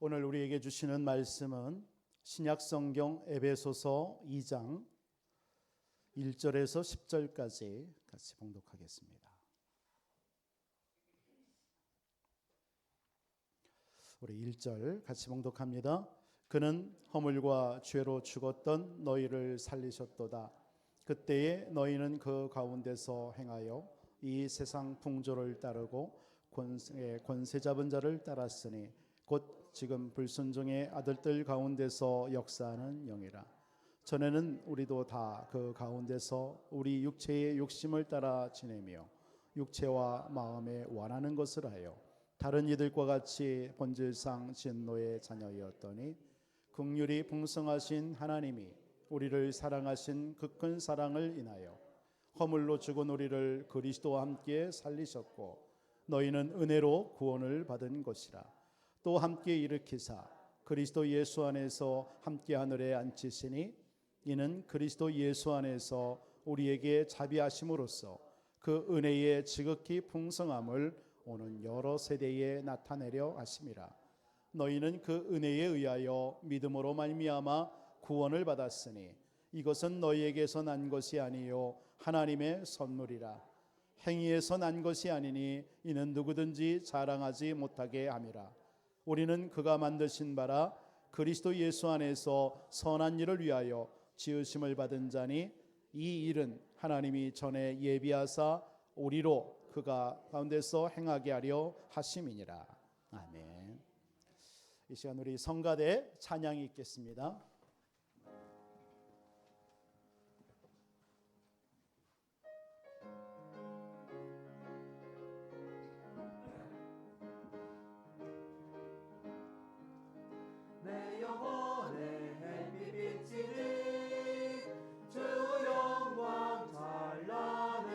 오늘 우리에게 주시는 말씀은 신약성경 에베소서 2장 1절에서 10절까지 같이 봉독하겠습니다. 우리 1절 같이 봉독합니다. 그는 허물과 죄로 죽었던 너희를 살리셨도다. 그때에 너희는 그 가운데서 행하여 이 세상 풍조를 따르고 권세 잡은 자를 따랐으니 곧 지금 불순종의 아들들 가운데서 역사하는 영이라. 전에는 우리도 다 그 가운데서 우리 육체의 욕심을 따라 지내며 육체와 마음에 원하는 것을 하여 다른 이들과 같이 본질상 진노의 자녀였더니 긍휼이 풍성하신 하나님이 우리를 사랑하신 그 큰 사랑을 인하여 허물로 죽은 우리를 그리스도와 함께 살리셨고 너희는 은혜로 구원을 받은 것이라. 또 함께 일으키사 그리스도 예수 안에서 함께 하늘에 앉히시니 이는 그리스도 예수 안에서 우리에게 자비하심으로써 그 은혜의 지극히 풍성함을 오는 여러 세대에 나타내려 하심이라. 너희는 그 은혜에 의하여 믿음으로 말미암아 구원을 받았으니 이것은 너희에게서 난 것이 아니요 하나님의 선물이라. 행위에서 난 것이 아니니 이는 누구든지 자랑하지 못하게 함이라. 우리는 그가 만드신 바라 그리스도 예수 안에서 선한 일을 위하여 지으심을 받은 자니 이 일은 하나님이 전에 예비하사 우리로 그가 가운데서 행하게 하려 하심이니라. 아멘. 이 시간 우리 성가대 찬양이 있겠습니다. 내 영혼의 햇빛 비치니 주 영광 찬란해.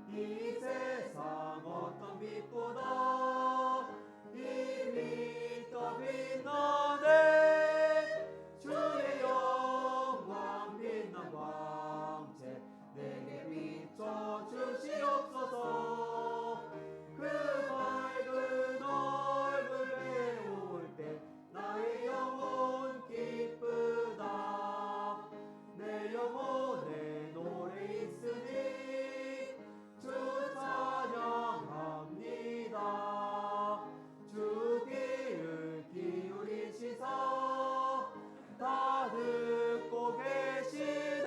이 세상 어떤 빛보다 이미 더 빛나네. 주의 영광 빛난 광채 내게 비춰 주시옵소서. 그 밝은 얼굴 배울 때 나의 영혼 기쁘다. 내 영혼에 노래 있으니 주 찬양합니다. 주 귀를 기울이시사 다 듣고 계시네.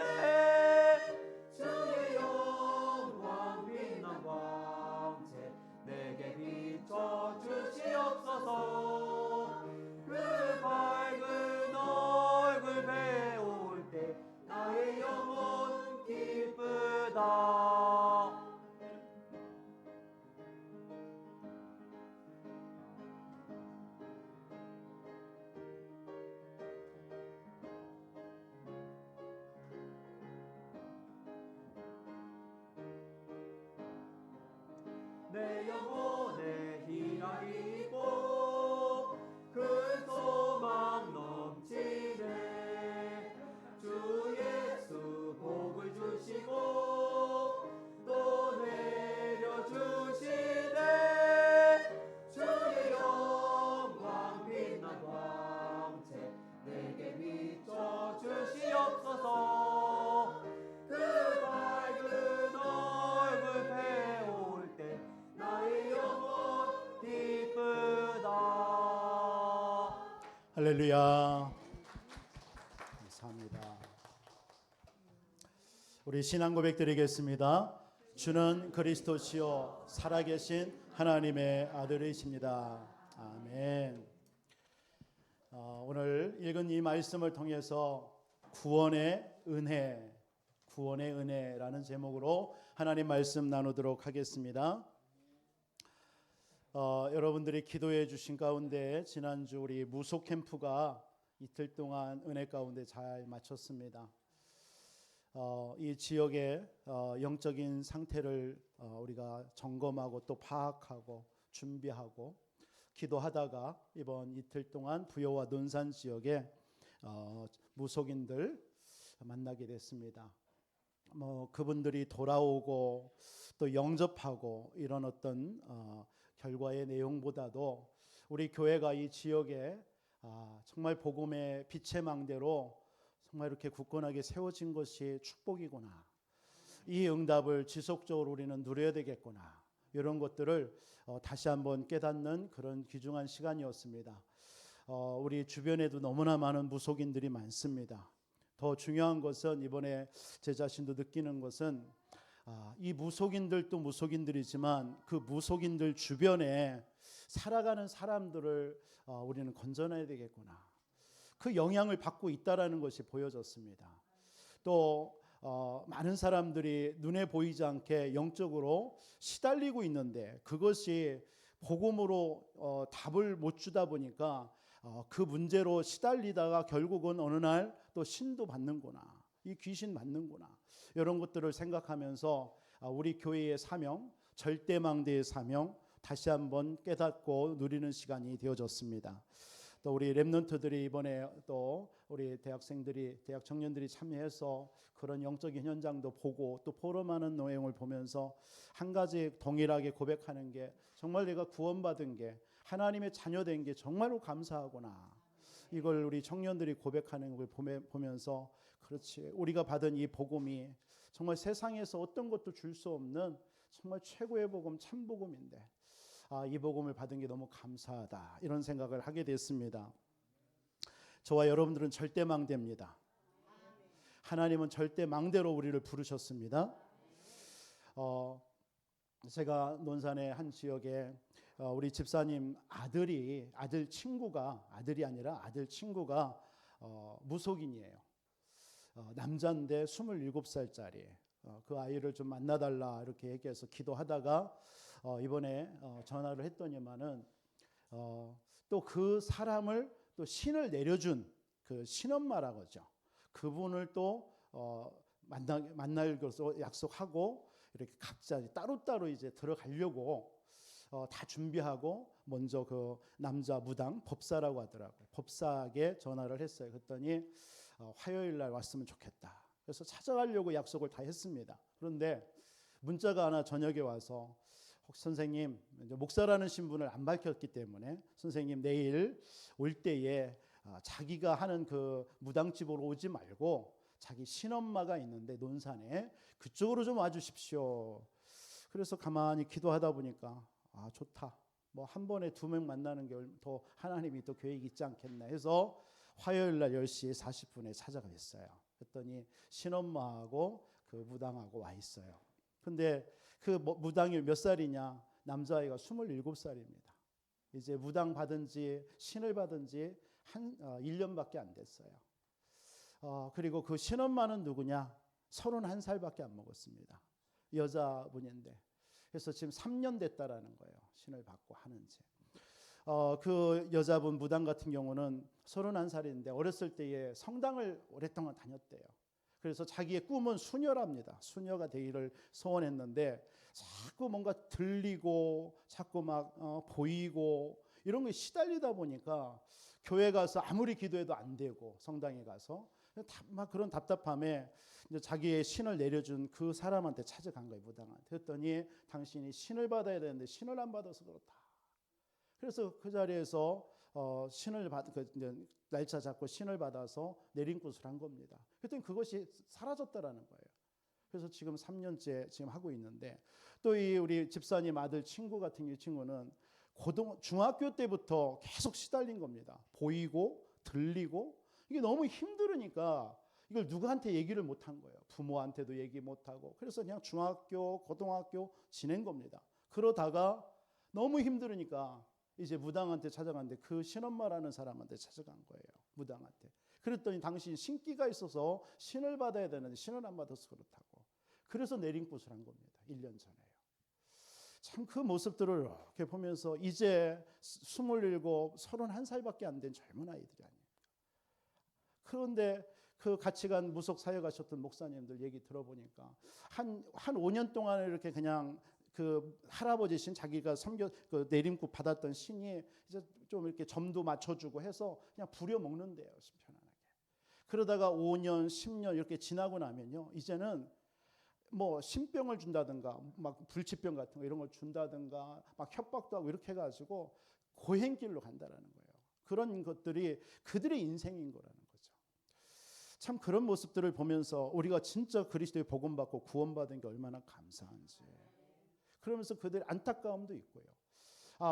주의 영광 빛난 광채 내게 비춰 주시옵소서. 그 밝은 얼굴 배울 때 나의 영혼 기쁘다. 내 영혼에 희락이 있고 그 소망 넘치네. 주 예수 복을 주시고 또 내려주시네. 주의 영광 빛난 광채 내게 비춰 주시옵소서. 그 밝은 얼굴 배울 때 나의 영혼 기쁘다. 할렐루야. 감사합니다. 우리 신앙 고백 드리겠습니다. 주는 그리스도시요 살아계신 하나님의 아들이십니다. 아멘. 오늘 읽은 이 말씀을 통해서 구원의 은혜라는 제목으로 하나님 말씀 나누도록 하겠습니다. 여러분들이 기도해 주신 가운데 지난주 우리 무속 캠프가 이틀 동안 은혜 가운데 잘 마쳤습니다. 이 지역의 영적인 상태를 우리가 점검하고 또 파악하고 준비하고 기도하다가 이번 이틀 동안 부여와 논산 지역에 무속인들 만나게 됐습니다. 그분들이 돌아오고 또 영접하고 이런 어떤 결과의 내용보다도 우리 교회가 이 지역에 정말 복음의 빛의 망대로 정말 이렇게 굳건하게 세워진 것이 축복이구나. 이 응답을 지속적으로 우리는 누려야 되겠구나. 이런 것들을 다시 한번 깨닫는 그런 귀중한 시간이었습니다. 우리 주변에도 너무나 많은 무속인들이 많습니다. 더 중요한 것은 이번에 제 자신도 느끼는 것은 이 무속인들도 무속인들이지만 그 무속인들 주변에 살아가는 사람들을 우리는 건져내야 되겠구나. 그 영향을 받고 있다라는 것이 보여졌습니다. 또 많은 사람들이 눈에 보이지 않게 영적으로 시달리고 있는데 그것이 복음으로 답을 못 주다 보니까 그 문제로 시달리다가 결국은 어느 날 또 신도 받는구나. 이 귀신 맞는구나. 이런 것들을 생각하면서 우리 교회의 사명, 절대망대의 사명 다시 한번 깨닫고 누리는 시간이 되어졌습니다. 또 우리 렘넌트들이 이번에 또 우리 대학생들이 대학 청년들이 참여해서 그런 영적인 현장도 보고 또 포럼하는 내용을 보면서 한 가지 동일하게 고백하는 게 정말 내가 구원받은 게 하나님의 자녀된 게 정말로 감사하구나. 이걸 우리 청년들이 고백하는 걸 보면서 그렇지 우리가 받은 이 복음이 정말 세상에서 어떤 것도 줄 수 없는 정말 최고의 복음 참 복음인데 이 복음을 받은 게 너무 감사하다 이런 생각을 하게 됐습니다. 저와 여러분들은 절대망대입니다. 하나님은 절대망대로 우리를 부르셨습니다. 제가 논산의 한 지역에 우리 집사님 아들 친구가 아들이 아니라 아들 친구가 무속인이에요. 남자인데 27살짜리 그 아이를 좀 만나달라 이렇게 얘기해서 기도하다가 이번에 전화를 했더니만은 또 그 사람을 또 신을 내려준 그 신엄마라고 하죠. 그분을 또 만날 것으로 약속하고 이렇게 각자 따로따로 이제 들어가려고 다 준비하고 먼저 그 남자 무당 법사라고 하더라고요. 법사에게 전화를 했어요. 그랬더니 화요일 날 왔으면 좋겠다. 그래서 찾아가려고 약속을 다 했습니다. 그런데 문자가 하나 저녁에 와서 혹시 선생님 목사라는 신분을 안 밝혔기 때문에 선생님 내일 올 때에 자기가 하는 그 무당집으로 오지 말고 자기 친엄마가 있는데 논산에 그쪽으로 좀 와주십시오. 그래서 가만히 기도하다 보니까 좋다. 뭐 한 번에 2명 만나는 게 더 하나님이 또 계획이 있지 않겠나 해서 화요일 날 10시 40분에 찾아가겠어요. 그랬더니 신엄마하고 그 무당하고 와 있어요. 근데 그 무당이 몇 살이냐? 남자아이가 27살입니다. 이제 무당 받은 지 신을 받은 지 1년밖에 안 됐어요. 그리고 그 신엄마는 누구냐? 31살밖에 안 먹었습니다. 여자분인데. 그래서 지금 3년 됐다라는 거예요. 신을 받고 하는지. 그 여자분 무당 같은 경우는 31살인데 어렸을 때에 성당을 오랫동안 다녔대요. 그래서 자기의 꿈은 수녀랍니다. 수녀가 되기를 소원했는데 자꾸 뭔가 들리고 자꾸 막 보이고 이런 게 시달리다 보니까 교회 가서 아무리 기도해도 안 되고 성당에 가서 막 그런 답답함에 이제 자기의 신을 내려준 그 사람한테 찾아간 거예요. 무당한테. 그랬더니 당신이 신을 받아야 되는데 신을 안 받아서 그렇다. 그래서 그 자리에서 신을 이제 날짜 잡고 신을 받아서 내린굿을 한 겁니다. 그랬더니 그것이 사라졌다라는 거예요. 그래서 지금 3년째 지금 하고 있는데 또 이 우리 집사님 아들 친구 같은 이 친구는 중학교 때부터 계속 시달린 겁니다. 보이고 들리고 이게 너무 힘들으니까 이걸 누구한테 얘기를 못 한 거예요. 부모한테도 얘기 못 하고 그래서 그냥 중학교, 고등학교 지낸 겁니다. 그러다가 너무 힘들으니까 이제 무당한테 찾아갔는데 그 신엄마라는 사람한테 찾아간 거예요. 무당한테. 그랬더니 당신 신기가 있어서 신을 받아야 되는데 신을 안 받아서 그렇다고. 그래서 내린굿을 한 겁니다. 1년 전에요. 참 그 모습들을 이렇게 보면서 이제 27, 31살밖에 안 된 젊은 아이들이 아닙니까. 그런데 그 같이 간 무속 사역 하셨던 목사님들 얘기 들어보니까 한 5년 동안 이렇게 그냥 그 할아버지 신 자기가 그 내림굿 받았던 신이 이제 좀 이렇게 점도 맞춰주고 해서 그냥 부려 먹는데요, 편안하게. 그러다가 5년, 10년 이렇게 지나고 나면요, 이제는 뭐 신병을 준다든가, 막 불치병 같은 거 이런 걸 준다든가, 막 협박도 하고 이렇게 해가지고 고행길로 간다라는 거예요. 그런 것들이 그들의 인생인 거라는 거죠. 참 그런 모습들을 보면서 우리가 진짜 그리스도의 복음 받고 구원받은 게 얼마나 감사한지. 그러면서 그들의 안타까움도 있고요.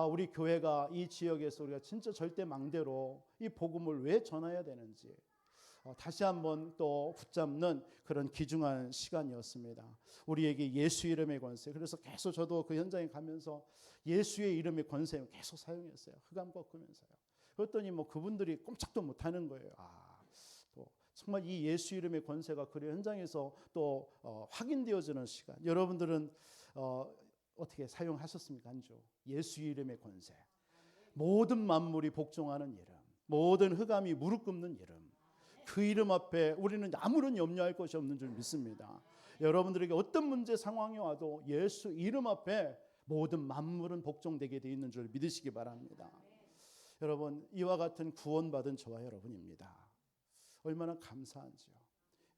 우리 교회가 이 지역에서 우리가 진짜 절대 망대로 이 복음을 왜 전해야 되는지 다시 한번 또 붙잡는 그런 귀중한 시간이었습니다. 우리에게 예수 이름의 권세. 그래서 계속 저도 그 현장에 가면서 예수의 이름의 권세 계속 사용했어요. 흑암 꺾으면서요. 그랬더니 뭐 그분들이 꼼짝도 못하는 거예요. 또 정말 이 예수 이름의 권세가 그 현장에서 또 확인되어지는 시간. 여러분들은 어떻게 사용하셨습니까? 한주 예수 이름의 권세. 모든 만물이 복종하는 이름. 모든 흑암이 무릎 꿇는 이름. 그 이름 앞에 우리는 아무런 염려할 것이 없는 줄 믿습니다. 여러분들에게 어떤 문제 상황이 와도 예수 이름 앞에 모든 만물은 복종되게 되어 있는 줄 믿으시기 바랍니다. 여러분, 이와 같은 구원받은 저와 여러분입니다. 얼마나 감사한지요.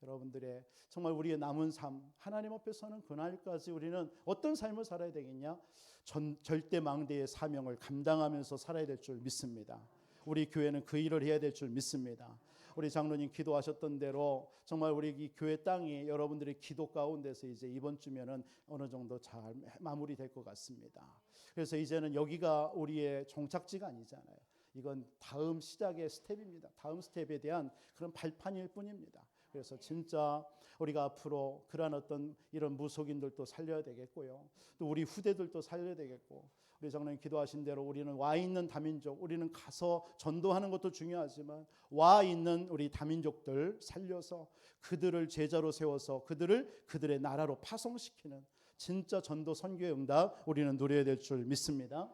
여러분들의 정말 우리의 남은 삶, 하나님 앞에 서는 그날까지 우리는 어떤 삶을 살아야 되겠냐? 절대 망대의 사명을 감당하면서 살아야 될 줄 믿습니다. 우리 교회는 그 일을 해야 될 줄 믿습니다. 우리 장로님 기도하셨던 대로 정말 우리 이 교회 땅이 여러분들의 기도 가운데서 이제 이번 주면은 어느 정도 잘 마무리될 것 같습니다. 그래서 이제는 여기가 우리의 종착지가 아니잖아요. 이건 다음 시작의 스텝입니다. 다음 스텝에 대한 그런 발판일 뿐입니다. 그래서 진짜 우리가 앞으로 그러한 어떤 이런 무속인들도 살려야 되겠고요. 또 우리 후대들도 살려야 되겠고, 우리 장로님 기도하신 대로 우리는 와 있는 다민족, 우리는 가서 전도하는 것도 중요하지만 와 있는 우리 다민족들 살려서 그들을 제자로 세워서 그들의 나라로 파송시키는 진짜 전도 선교의 응답 우리는 누려야 될 줄 믿습니다.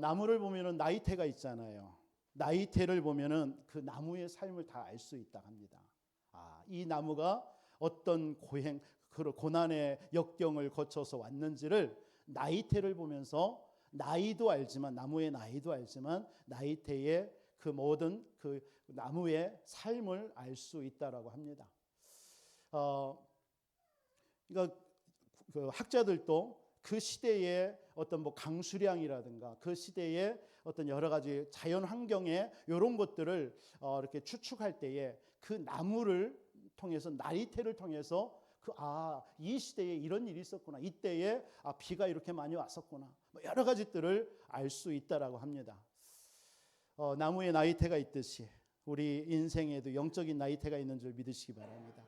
나무를 보면은 나이테가 있잖아요. 나이테를 보면은 그 나무의 삶을 다 알 수 있다 합니다. 이 나무가 어떤 고난의 역경을 거쳐서 왔는지를 나이테를 보면서 나이도 알지만 나무의 나이도 알지만 나이테의 그 모든 그 나무의 삶을 알 수 있다라고 합니다. 그러니까 그 학자들도 그 시대의 어떤 뭐 강수량이라든가 그 시대의 어떤 여러 가지 자연 환경에 이런 것들을 이렇게 추측할 때에 그 나무를 통해서 나이테를 통해서 이 시대에 이런 일이 있었구나. 이때에 비가 이렇게 많이 왔었구나. 뭐 여러 가지들을 알 수 있다라고 합니다. 나무에 나이테가 있듯이 우리 인생에도 영적인 나이테가 있는 줄 믿으시기 바랍니다.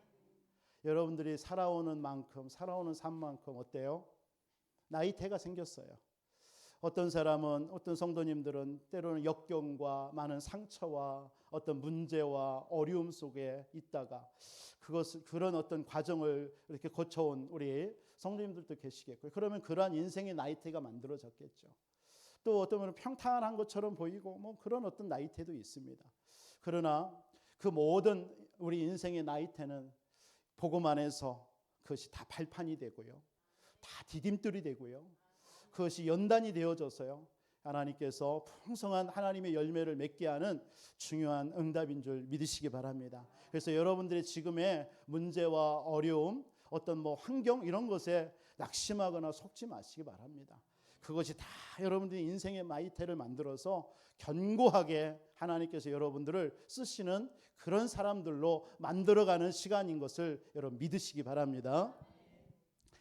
여러분들이 살아오는 삶만큼 어때요? 나이테가 생겼어요. 어떤 사람은, 어떤 성도님들은 때로는 역경과 많은 상처와 어떤 문제와 어려움 속에 있다가 그런 어떤 과정을 이렇게 거쳐온 우리 성도님들도 계시겠고요. 그러면 그러한 인생의 나이테가 만들어졌겠죠. 또 어떤 분은 평탄한 것처럼 보이고 뭐 그런 어떤 나이테도 있습니다. 그러나 그 모든 우리 인생의 나이테는 복음 안에서 그것이 다 발판이 되고요. 다 디딤돌이 되고요. 그것이 연단이 되어져서요. 하나님께서 풍성한 하나님의 열매를 맺게 하는 중요한 응답인 줄 믿으시기 바랍니다. 그래서 여러분들의 지금의 문제와 어려움, 어떤 뭐 환경 이런 것에 낙심하거나 속지 마시기 바랍니다. 그것이 다 여러분들의 인생의 나이테를 만들어서 견고하게 하나님께서 여러분들을 쓰시는 그런 사람들로 만들어가는 시간인 것을 여러분 믿으시기 바랍니다.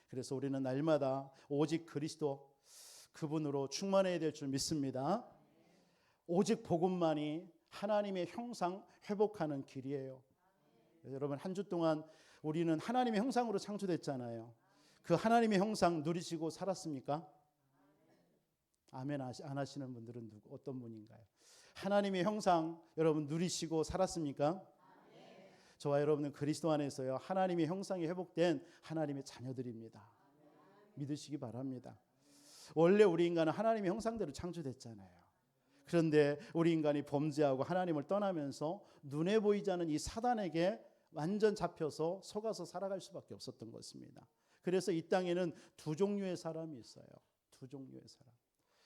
그래서 우리는 날마다 오직 그리스도 그분으로 충만해야 될 줄 믿습니다. 오직 복음만이 하나님의 형상 회복하는 길이에요. 여러분 한 주 동안 우리는 하나님의 형상으로 창조됐잖아요. 그 하나님의 형상 누리시고 살았습니까? 아멘 안 하시는 분들은 어떤 분인가요? 하나님의 형상 여러분 누리시고 살았습니까? 저와 여러분은 그리스도 안에서요 하나님의 형상이 회복된 하나님의 자녀들입니다. 믿으시기 바랍니다. 원래 우리 인간은 하나님의 형상대로 창조됐잖아요. 그런데 우리 인간이 범죄하고 하나님을 떠나면서 눈에 보이지 않는 이 사단에게 완전 잡혀서 속아서 살아갈 수밖에 없었던 것입니다. 그래서 이 땅에는 두 종류의 사람이 있어요. 두 종류의 사람.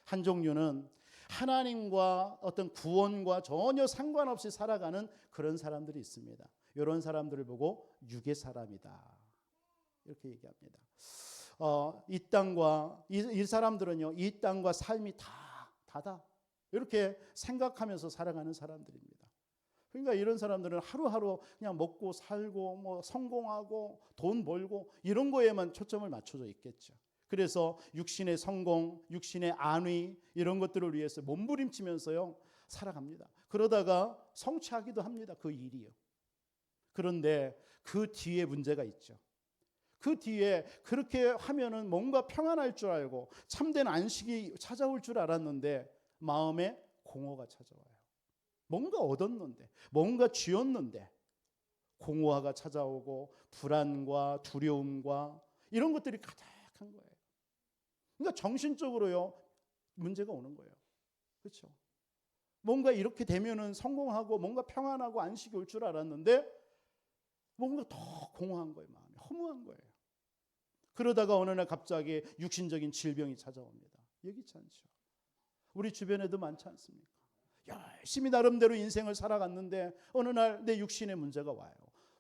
한 종류는 하나님과 어떤 구원과 전혀 상관없이 살아가는 그런 사람들이 있습니다. 이런 사람들을 보고 육의 사람이다 이렇게 얘기합니다. 이 사람들은요 이 땅과 삶이 다 다다. 이렇게 생각하면서 살아가는 사람들입니다. 그러니까 이런 사람들은 하루하루 그냥 먹고 살고 뭐 성공하고 돈 벌고 이런 거에만 초점을 맞춰져 있겠죠. 그래서 육신의 성공, 육신의 안위 이런 것들을 위해서 몸부림치면서요 살아갑니다. 그러다가 성취하기도 합니다. 그 일이요. 그런데 그 뒤에 문제가 있죠. 그 뒤에 그렇게 하면은 뭔가 평안할 줄 알고 참된 안식이 찾아올 줄 알았는데 마음에 공허가 찾아와요. 뭔가 얻었는데, 뭔가 쥐었는데 공허가 찾아오고 불안과 두려움과 이런 것들이 가득한 거예요. 그러니까 정신적으로요 문제가 오는 거예요. 그렇죠? 뭔가 이렇게 되면은 성공하고 뭔가 평안하고 안식이 올 줄 알았는데 뭔가 더 공허한 거예요. 마음이 허무한 거예요. 그러다가 어느 날 갑자기 육신적인 질병이 찾아옵니다. 예기치 않죠. 우리 주변에도 많지 않습니까? 열심히 나름대로 인생을 살아갔는데 어느 날 내 육신에 문제가 와요.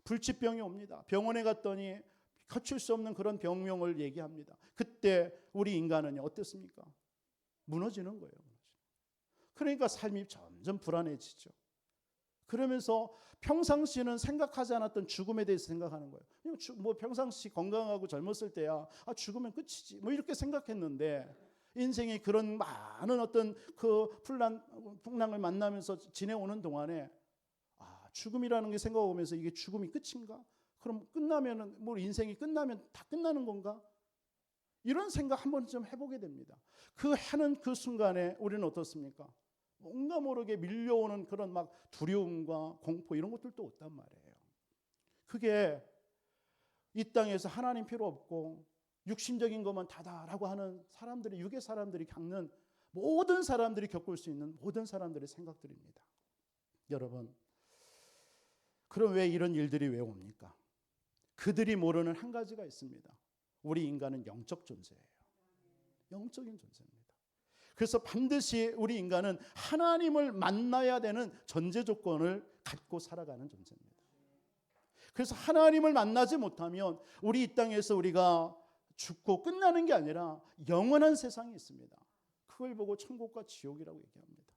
불치병이 옵니다. 병원에 갔더니 고칠 수 없는 그런 병명을 얘기합니다. 그때 우리 인간은 어떻습니까? 무너지는 거예요. 그러니까 삶이 점점 불안해지죠. 그러면서 평상시에는 생각하지 않았던 죽음에 대해서 생각하는 거예요. 뭐 평상시 건강하고 젊었을 때야 죽으면 끝이지 뭐 이렇게 생각했는데 인생이 그런 많은 어떤 그 풍랑을 만나면서 지내오는 동안에 죽음이라는 게 생각하면서 이게 죽음이 끝인가? 그럼 끝나면은 뭐 인생이 끝나면 다 끝나는 건가? 이런 생각 한 번쯤 해보게 됩니다. 그 하는 그 순간에 우리는 어떻습니까? 뭔가 모르게 밀려오는 그런 막 두려움과 공포 이런 것들도 없단 말이에요. 그게 이 땅에서 하나님 필요 없고 육신적인 것만 다다라고 하는 사람들이 육의 사람들이 겪는 모든 사람들이 겪을 수 있는 모든 사람들의 생각들입니다. 여러분, 그럼 왜 이런 일들이 왜 옵니까? 그들이 모르는 한 가지가 있습니다. 우리 인간은 영적 존재예요. 영적인 존재입니다. 그래서 반드시 우리 인간은 하나님을 만나야 되는 전제 조건을 갖고 살아가는 존재입니다. 그래서 하나님을 만나지 못하면 우리 이 땅에서 우리가 죽고 끝나는 게 아니라 영원한 세상이 있습니다. 그걸 보고 천국과 지옥이라고 얘기합니다.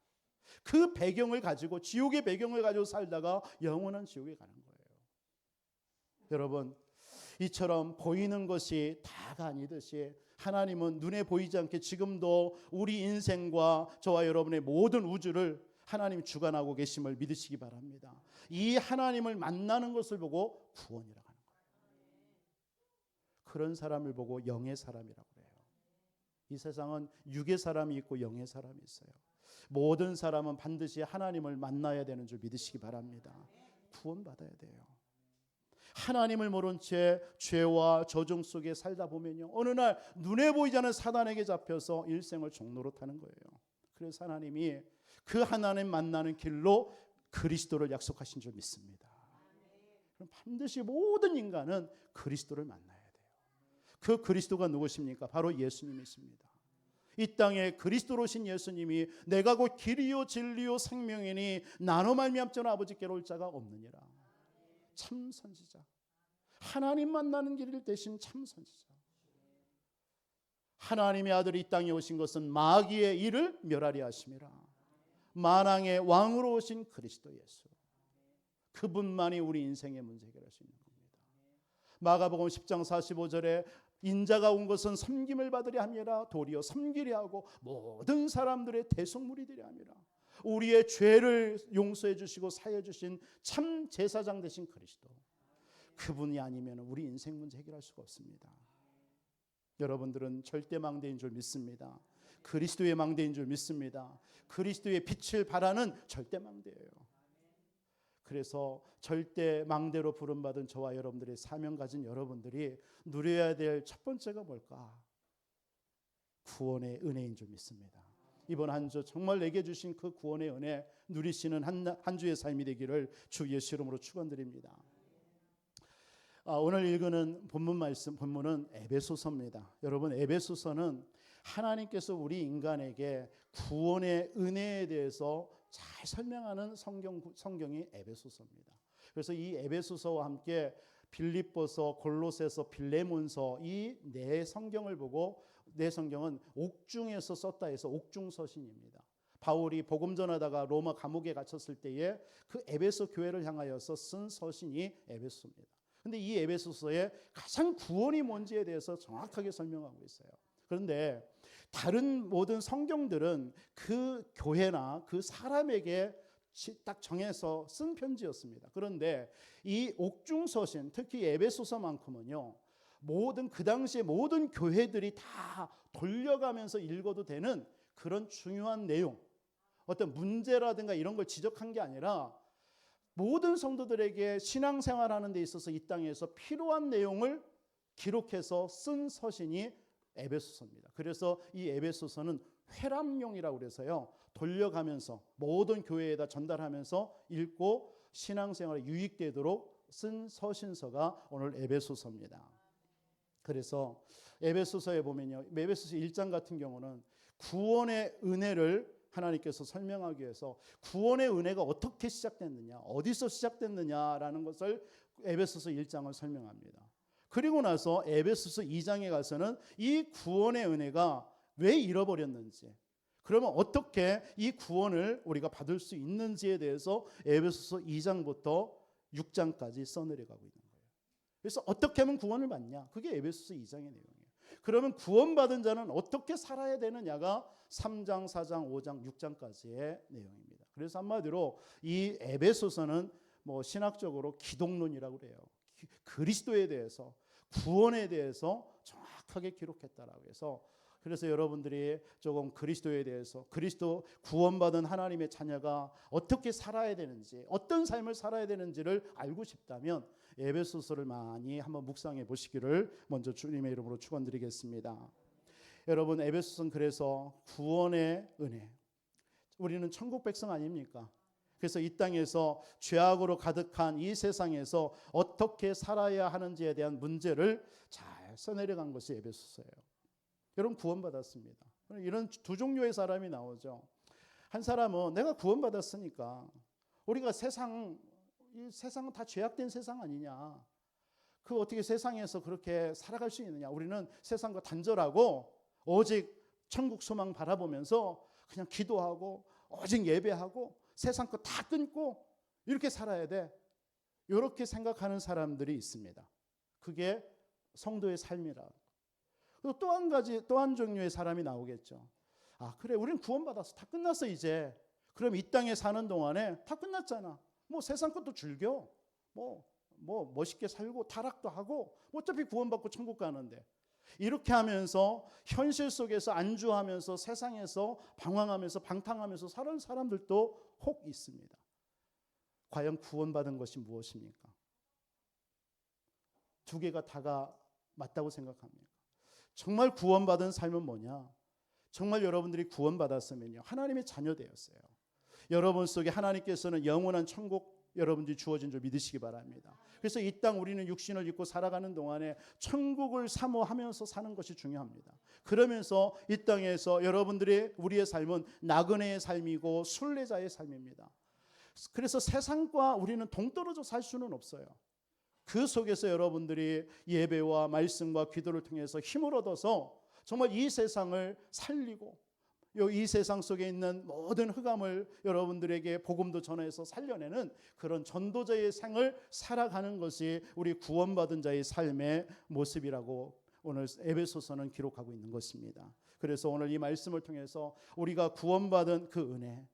그 배경을 가지고 지옥의 배경을 가지고 살다가 영원한 지옥에 가는 거예요. 여러분, 이처럼 보이는 것이 다가 아니듯이 하나님은 눈에 보이지 않게 지금도 우리 인생과 저와 여러분의 모든 우주를 하나님이 주관하고 계심을 믿으시기 바랍니다. 이 하나님을 만나는 것을 보고 구원이라고 하는 거예요. 그런 사람을 보고 영의 사람이라고 해요. 이 세상은 육의 사람이 있고 영의 사람이 있어요. 모든 사람은 반드시 하나님을 만나야 되는 줄 믿으시기 바랍니다. 구원받아야 돼요. 하나님을 모른 채 죄와 저중 속에 살다 보면요, 어느 날 눈에 보이지 않는 사단에게 잡혀서 일생을 종로로 타는 거예요. 그래서 하나님이 그 하나님 만나는 길로 그리스도를 약속하신 줄 믿습니다. 그럼 반드시 모든 인간은 그리스도를 만나야 돼요. 그 그리스도가 누구십니까? 바로 예수님이십니다. 이 땅에 그리스도로 오신 예수님이 내가 곧 길이요 진리요 생명이니 나로 말미암자는 아버지께로 올 자가 없느니라. 참 선지자, 하나님 만나는 길을 대신 참 선지자. 하나님의 아들이 이 땅에 오신 것은 마귀의 일을 멸하려 하심이라. 만왕의 왕으로 오신 그리스도 예수, 그분만이 우리 인생의 문제 해결할 수 있는 겁니다. 마가복음 10장 45절에 인자가 온 것은 섬김을 받으려 함이라 도리어 섬기려 하고 모든 사람들의 대속물이 되려 함이라. 우리의 죄를 용서해 주시고 사해 주신 참 제사장 되신 그리스도, 그분이 아니면 우리 인생 문제 해결할 수가 없습니다. 여러분들은 절대 망대인 줄 믿습니다. 그리스도의 망대인 줄 믿습니다. 그리스도의 빛을 바라는 절대 망대예요. 그래서 절대 망대로 부름받은 저와 여러분들의 사명 가진 여러분들이 누려야 될 첫 번째가 뭘까? 구원의 은혜인 줄 믿습니다. 이번 한 주 정말 내게 주신 그 구원의 은혜 누리시는 한 주의 삶이 되기를 주 예수 이름으로 축원드립니다. 오늘 읽는 본문은 에베소서입니다. 여러분, 에베소서는 하나님께서 우리 인간에게 구원의 은혜에 대해서 잘 설명하는 성경이 에베소서입니다. 그래서 이 에베소서와 함께 빌립보서, 골로새서, 빌레몬서 이 네 성경을 보고 내 성경은 옥중에서 썼다 해서 옥중서신입니다. 바울이 복음 전하다가 로마 감옥에 갇혔을 때에 그 에베소 교회를 향하여서 쓴 서신이 에베소입니다. 근데 이 에베소서에 가장 구원이 뭔지에 대해서 정확하게 설명하고 있어요. 그런데 다른 모든 성경들은 그 교회나 그 사람에게 딱 정해서 쓴 편지였습니다. 그런데 이 옥중서신, 특히 에베소서만큼은요, 모든 그 당시에 모든 교회들이 다 돌려가면서 읽어도 되는 그런 중요한 내용, 어떤 문제라든가 이런 걸 지적한 게 아니라 모든 성도들에게 신앙생활하는 데 있어서 이 땅에서 필요한 내용을 기록해서 쓴 서신이 에베소서입니다. 그래서 이 에베소서는 회람용이라고 그래서요, 돌려가면서 모든 교회에다 전달하면서 읽고 신앙생활에 유익되도록 쓴 서신서가 오늘 에베소서입니다. 그래서 에베소서에 보면요, 에베소서 1장 같은 경우는 구원의 은혜를 하나님께서 설명하기 위해서 구원의 은혜가 어떻게 시작됐느냐, 어디서 시작됐느냐라는 것을 에베소서 1장을 설명합니다. 그리고 나서 에베소서 2장에 가서는 이 구원의 은혜가 왜 잃어버렸는지, 그러면 어떻게 이 구원을 우리가 받을 수 있는지에 대해서 에베소서 2장부터 6장까지 써내려가고 있는 거예요. 그래서 어떻게 하면 구원을 받냐? 그게 에베소서 2장의 내용이에요. 그러면 구원받은 자는 어떻게 살아야 되느냐가 3장, 4장, 5장, 6장까지의 내용입니다. 그래서 한마디로 이 에베소서는 뭐 신학적으로 기독론이라고 그래요. 그리스도에 대해서, 구원에 대해서 정확하게 기록했다라고 해서, 그래서 여러분들이 조금 그리스도에 대해서, 그리스도 구원받은 하나님의 자녀가 어떻게 살아야 되는지, 어떤 삶을 살아야 되는지를 알고 싶다면 에베소서를 많이 한번 묵상해 보시기를 먼저 주님의 이름으로 축원드리겠습니다. 여러분, 에베소서는 그래서 구원의 은혜, 우리는 천국 백성 아닙니까? 그래서 이 땅에서 죄악으로 가득한 이 세상에서 어떻게 살아야 하는지에 대한 문제를 잘 써내려간 것이 에베소서예요. 여러분, 구원받았습니다. 이런 두 종류의 사람이 나오죠. 한 사람은 내가 구원받았으니까, 우리가 이 세상은 다 죄악된 세상 아니냐, 그 어떻게 세상에서 그렇게 살아갈 수 있느냐, 우리는 세상과 단절하고 오직 천국 소망 바라보면서 그냥 기도하고 오직 예배하고 세상 거 다 끊고 이렇게 살아야 돼, 이렇게 생각하는 사람들이 있습니다. 그게 성도의 삶이라. 그리고 또 한 가지, 또 한 종류의 사람이 나오겠죠. 아, 그래, 우리는 구원받았어, 다 끝났어 이제. 그럼 이 땅에 사는 동안에 다 끝났잖아. 뭐 세상 것도 즐겨, 뭐 멋있게 살고 타락도 하고, 어차피 구원받고 천국 가는데. 이렇게 하면서 현실 속에서 안주하면서 세상에서 방황하면서 방탕하면서 사는 사람들도 혹 있습니다. 과연 구원받은 것이 무엇입니까? 두 개가 다가 맞다고 생각합니까? 정말 구원받은 삶은 뭐냐? 정말 여러분들이 구원받았으면요, 하나님의 자녀 되었어요. 여러분 속에 하나님께서는 영원한 천국 여러분들이 주어진 줄 믿으시기 바랍니다. 그래서 이 땅 우리는 육신을 입고 살아가는 동안에 천국을 사모하면서 사는 것이 중요합니다. 그러면서 이 땅에서 여러분들의, 우리의 삶은 나그네의 삶이고 순례자의 삶입니다. 그래서 세상과 우리는 동떨어져 살 수는 없어요. 그 속에서 여러분들이 예배와 말씀과 기도를 통해서 힘을 얻어서 정말 이 세상을 살리고, 이 세상 속에 있는 모든 흑암을 여러분들에게 복음도 전해서 살려내는 그런 전도자의 생을 살아가는 것이 우리 구원받은 자의 삶의 모습이라고 오늘 에베소서는 기록하고 있는 것입니다. 그래서 오늘 이 말씀을 통해서 우리가 구원받은 그 은혜,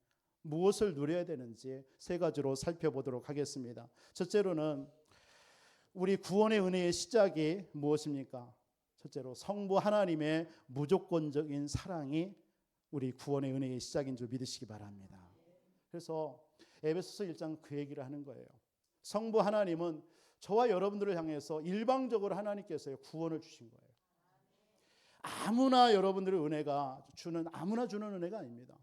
무엇을 누려야 되는지 세 가지로 살펴보도록 하겠습니다. 첫째로는 우리 구원의 은혜의 시작이 무엇입니까? 첫째로 성부 하나님의 무조건적인 사랑이 우리 구원의 은혜의 시작인 줄 믿으시기 바랍니다. 그래서 에베소서 1장 그 얘기를 하는 거예요. 성부 하나님은 저와 여러분들을 향해서 일방적으로 하나님께서 구원을 주신 거예요. 아무나 여러분들의 은혜가 아무나 주는 은혜가 아닙니다.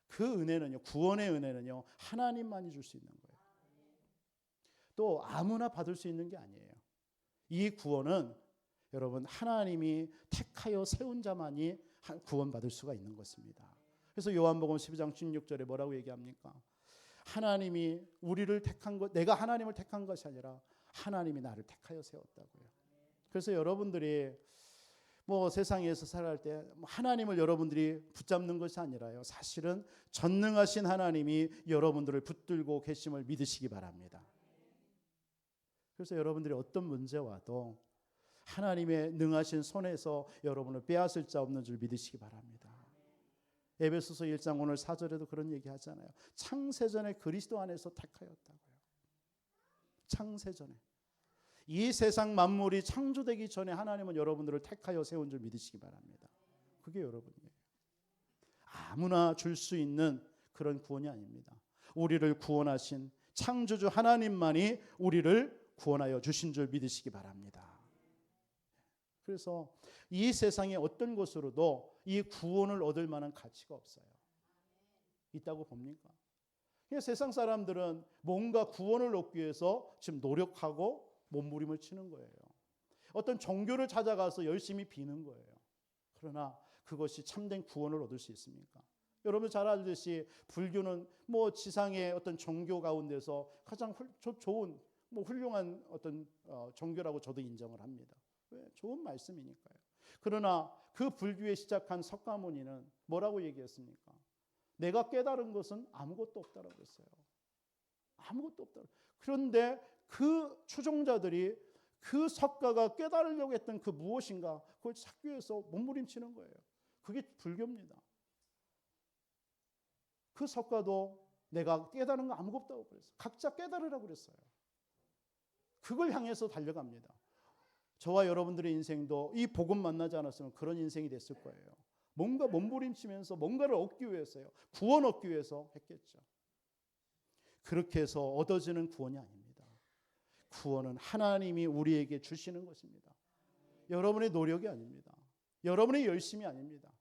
그 은혜는요, 구원의 은혜는요, 하나님만이 줄 수 있는 거예요. 또 아무나 받을 수 있는 게 아니에요. 이 구원은 여러분, 하나님이 택하여 세운 자만이 구원받을 수가 있는 것입니다. 그래서 요한복음 12장 16절에 뭐라고 얘기합니까? 하나님이 우리를 택한 것, 내가 하나님을 택한 것이 아니라 하나님이 나를 택하여 세웠다고요. 그래서 여러분들이 뭐 세상에서 살아갈 때 하나님을 여러분들이 붙잡는 것이 아니라요. 사실은 전능하신 하나님이 여러분들을 붙들고 계심을 믿으시기 바랍니다. 그래서 여러분들이 어떤 문제 와도 하나님의 능하신 손에서 여러분을 빼앗을 자 없는 줄 믿으시기 바랍니다. 에베소서 1장 오늘 4절에도 그런 얘기 하잖아요. 창세전에 그리스도 안에서 택하였다고요. 창세전에. 이 세상 만물이 창조되기 전에 하나님은 여러분들을 택하여 세운 줄 믿으시기 바랍니다. 그게 여러분이에요. 아무나 줄 수 있는 그런 구원이 아닙니다. 우리를 구원하신 창조주 하나님만이 우리를 구원하여 주신 줄 믿으시기 바랍니다. 그래서 이 세상의 어떤 것으로도 이 구원을 얻을 만한 가치가 없어요. 있다고 봅니까? 그냥 세상 사람들은 뭔가 구원을 얻기 위해서 지금 노력하고 몸부림을 치는 거예요. 어떤 종교를 찾아가서 열심히 비는 거예요. 그러나 그것이 참된 구원을 얻을 수 있습니까? 여러분 잘 알듯이 불교는 뭐 지상의 어떤 종교 가운데서 가장 좋은 훌륭한 어떤 종교라고 저도 인정을 합니다. 왜? 좋은 말씀이니까요. 그러나 그 불교에 시작한 석가모니는 뭐라고 얘기했습니까? 내가 깨달은 것은 아무것도 없다라고 했어요. 아무것도 없다. 그런데 그 추종자들이 그 석가가 깨달으려고 했던 그 무엇인가 그걸 찾기 위해서 몸부림치는 거예요. 그게 불교입니다. 그 석가도 내가 깨달은 거 아무것도 없다고 그랬어요. 각자 깨달으라고 그랬어요. 그걸 향해서 달려갑니다. 저와 여러분들의 인생도 이 복음 만나지 않았으면 그런 인생이 됐을 거예요. 뭔가 몸부림치면서 뭔가를 얻기 위해서요. 구원 얻기 위해서 했겠죠. 그렇게 해서 얻어지는 구원이 아닙니다. 구원은 하나님이 우리에게 주시는 것입니다. 여러분의 노력이 아닙니다. 여러분의 열심이 아닙니다.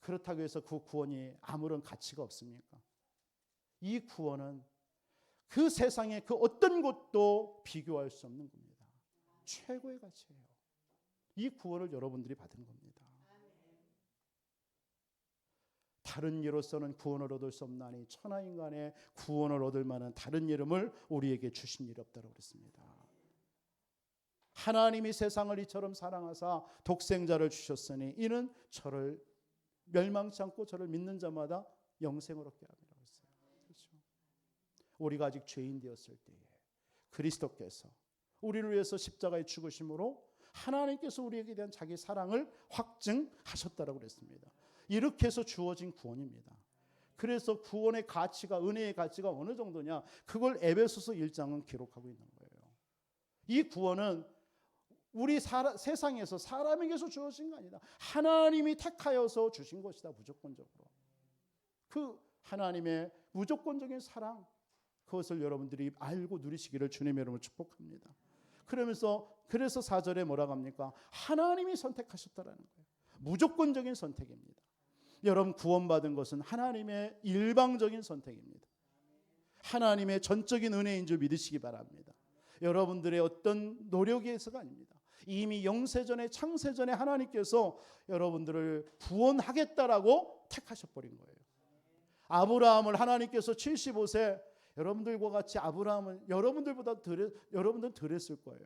그렇다고 해서 그 구원이 아무런 가치가 없습니까? 이 구원은 그 세상의 그 어떤 것도 비교할 수 없는 겁니다. 최고의 가치예요. 이 구원을 여러분들이 받은 겁니다. 다른 이로서는 구원을 얻을 수 없나니 천하인간의 구원을 얻을 만한 다른 이름을 우리에게 주신 일이 없다고 그랬습니다. 하나님이 세상을 이처럼 사랑하사 독생자를 주셨으니 이는 저를 멸망치 않고 저를 믿는 자마다 영생을 얻게 하리라고 했어요. 그렇죠? 우리가 아직 죄인 되었을 때에 그리스도께서 우리를 위해서 십자가에 죽으심으로 하나님께서 우리에게 대한 자기 사랑을 확증하셨다라고 그랬습니다. 이렇게 해서 주어진 구원입니다. 그래서 구원의 가치가 은혜의 가치가 어느 정도냐 그걸 에베소서 1장은 기록하고 있는 거예요. 이 구원은 우리 세상에서 사람에게서 주어진 거 아니다. 하나님이 택하여서 주신 것이다. 무조건적으로. 그 하나님의 무조건적인 사랑 그것을 여러분들이 알고 누리시기를 주님의 이름으로 축복합니다. 그래서 4절에 뭐라고 합니까? 하나님이 선택하셨다라는 거예요. 무조건적인 선택입니다. 여러분 구원받은 것은 하나님의 일방적인 선택입니다. 하나님의 전적인 은혜인 줄 믿으시기 바랍니다. 여러분들의 어떤 노력에서가 아닙니다. 이미 영세전에 창세전에 하나님께서 여러분들을 구원하겠다라고 택하셔버린 거예요. 아브라함을 하나님께서 75세 여러분들과 같이 아브라함은 여러분들보다 여러분들은 덜 했을 거예요.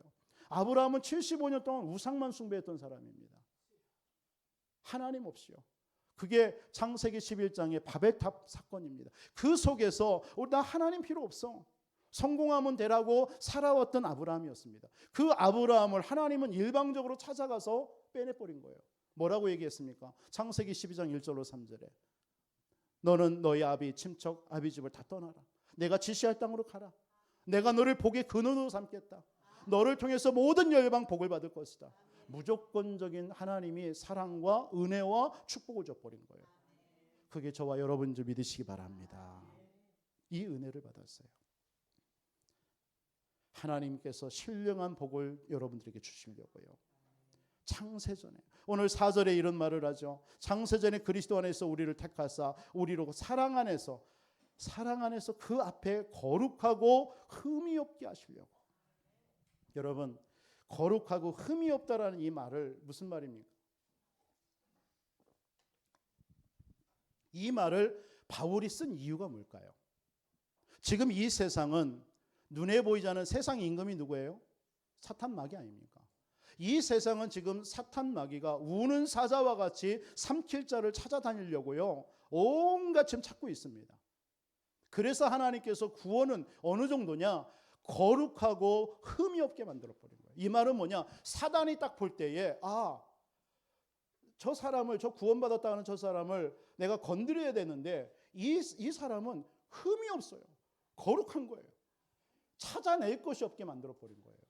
아브라함은 75년 동안 우상만 숭배했던 사람입니다. 하나님 없이요. 그게 창세기 11장의 바벨탑 사건입니다. 그 속에서 나 하나님 필요 없어. 성공하면 되라고 살아왔던 아브라함이었습니다. 그 아브라함을 하나님은 일방적으로 찾아가서 빼내버린 거예요. 뭐라고 얘기했습니까? 창세기 12장 1절로 3절에 너는 너희 아비 친척 아비 집을 다 떠나라. 내가 지시할 땅으로 가라. 내가 너를 복의 근원으로 삼겠다. 너를 통해서 모든 열방 복을 받을 것이다. 무조건적인 하나님이 사랑과 은혜와 축복을 줘버린 거예요. 그게 저와 여러분 줄 믿으시기 바랍니다. 이 은혜를 받았어요. 하나님께서 신령한 복을 여러분들에게 주시려고요. 창세전에 오늘 4절에 이런 말을 하죠. 창세전에 그리스도 안에서 우리를 택하사 우리로 사랑 안에서 그 앞에 거룩하고 흠이 없게 하시려고. 여러분 거룩하고 흠이 없다라는 이 말을 무슨 말입니까? 이 말을 바울이 쓴 이유가 뭘까요? 지금 이 세상은 눈에 보이지 않는 세상 임금이 누구예요? 사탄 마귀 아닙니까? 이 세상은 지금 사탄 마귀가 우는 사자와 같이 삼킬 자를 찾아다니려고요, 온갖 지금 찾고 있습니다. 그래서 하나님께서 구원은 어느 정도냐? 거룩하고 흠이 없게 만들어버린 거예요. 이 말은 뭐냐? 사단이 딱 볼 때에 저 사람을, 저 구원받았다는 저 사람을 내가 건드려야 되는데 이 사람은 흠이 없어요. 거룩한 거예요. 찾아낼 것이 없게 만들어버린 거예요.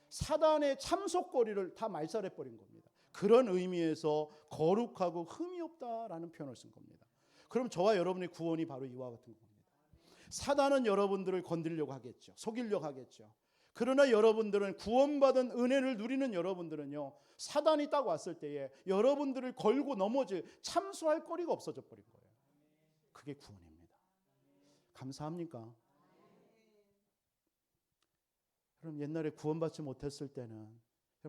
사단의 참속거리를 다 말살해버린 겁니다. 그런 의미에서 거룩하고 흠이 없다라는 표현을 쓴 겁니다. 그럼 저와 여러분의 구원이 바로 이와 같은 겁니다. 사단은 여러분들을 건드리려고 하겠죠. 속이려고 하겠죠. 그러나 여러분들은, 구원받은 은혜를 누리는 여러분들은요, 사단이 딱 왔을 때에 여러분들을 걸고 넘어질, 참수할 거리가 없어져 버린 거예요. 그게 구원입니다. 감사합니까? 그럼 옛날에 구원받지 못했을 때는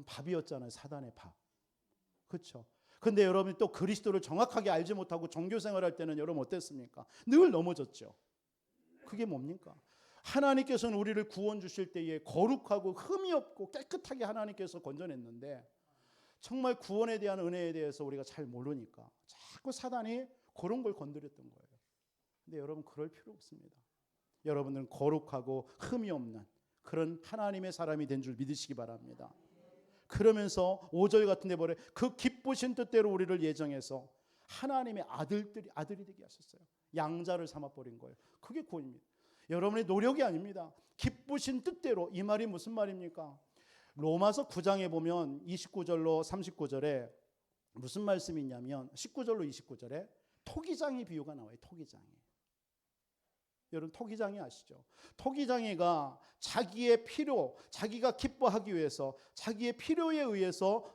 밥이었잖아요. 사단의 밥. 그렇죠? 근데 여러분이 또 그리스도를 정확하게 알지 못하고 종교생활할 때는 여러분 어땠습니까? 늘 넘어졌죠. 그게 뭡니까? 하나님께서는 우리를 구원 주실 때에 거룩하고 흠이 없고 깨끗하게 하나님께서 건져냈는데, 정말 구원에 대한 은혜에 대해서 우리가 잘 모르니까 자꾸 사단이 그런 걸 건드렸던 거예요. 근데 여러분, 그럴 필요 없습니다. 여러분들은 거룩하고 흠이 없는 그런 하나님의 사람이 된 줄 믿으시기 바랍니다. 그러면서 5절 같은 데 보래, 그 기쁘신 뜻대로 우리를 예정해서 하나님의 아들이 되게 하셨어요. 양자를 삼아버린 거예요. 그게 구원입니다. 여러분의 노력이 아닙니다. 기쁘신 뜻대로. 이 말이 무슨 말입니까? 로마서 9장에 보면 29절로 39절에 무슨 말씀이 있냐면, 19절로 29절에 토기장이 비유가 나와요. 토기장이. 여러분, 토기장이 아시죠? 토기장이가 자기의 필요, 자기가 기뻐하기 위해서 자기의 필요에 의해서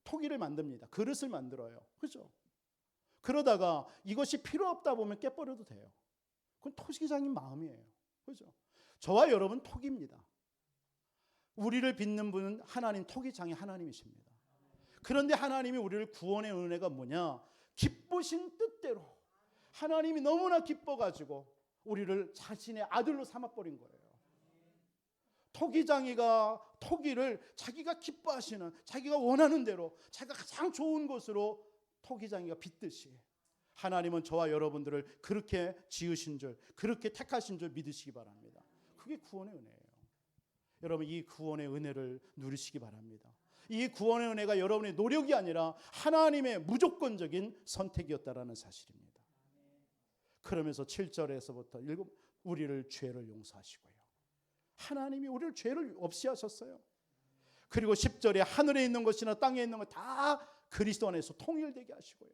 토기를 만듭니다. 그릇을 만들어요. 그죠? 그러다가 이것이 필요 없다 보면 깨버려도 돼요. 그건 토기장인 마음이에요. 그죠? 저와 여러분 토기입니다. 우리를 빚는 분은 하나님, 토기장이 하나님이십니다. 그런데 하나님이 우리를 구원의 은혜가 뭐냐? 기쁘신 뜻대로 하나님이 너무나 기뻐가지고 우리를 자신의 아들로 삼아버린 거예요. 토기장이가 토기를 자기가 기뻐하시는, 자기가 원하는 대로, 자기가 가장 좋은 것으로 토기장이가 빚듯이 하나님은 저와 여러분들을 그렇게 지으신 줄, 그렇게 택하신 줄 믿으시기 바랍니다. 그게 구원의 은혜예요. 여러분, 이 구원의 은혜를 누리시기 바랍니다. 이 구원의 은혜가 여러분의 노력이 아니라 하나님의 무조건적인 선택이었다라는 사실입니다. 그러면서 7절에서부터 우리를 죄를 용서하시고요. 하나님이 우리를 죄를 없이 하셨어요. 그리고 10절에 하늘에 있는 것이나 땅에 있는 것 다 그리스도 안에서 통일되게 하시고요.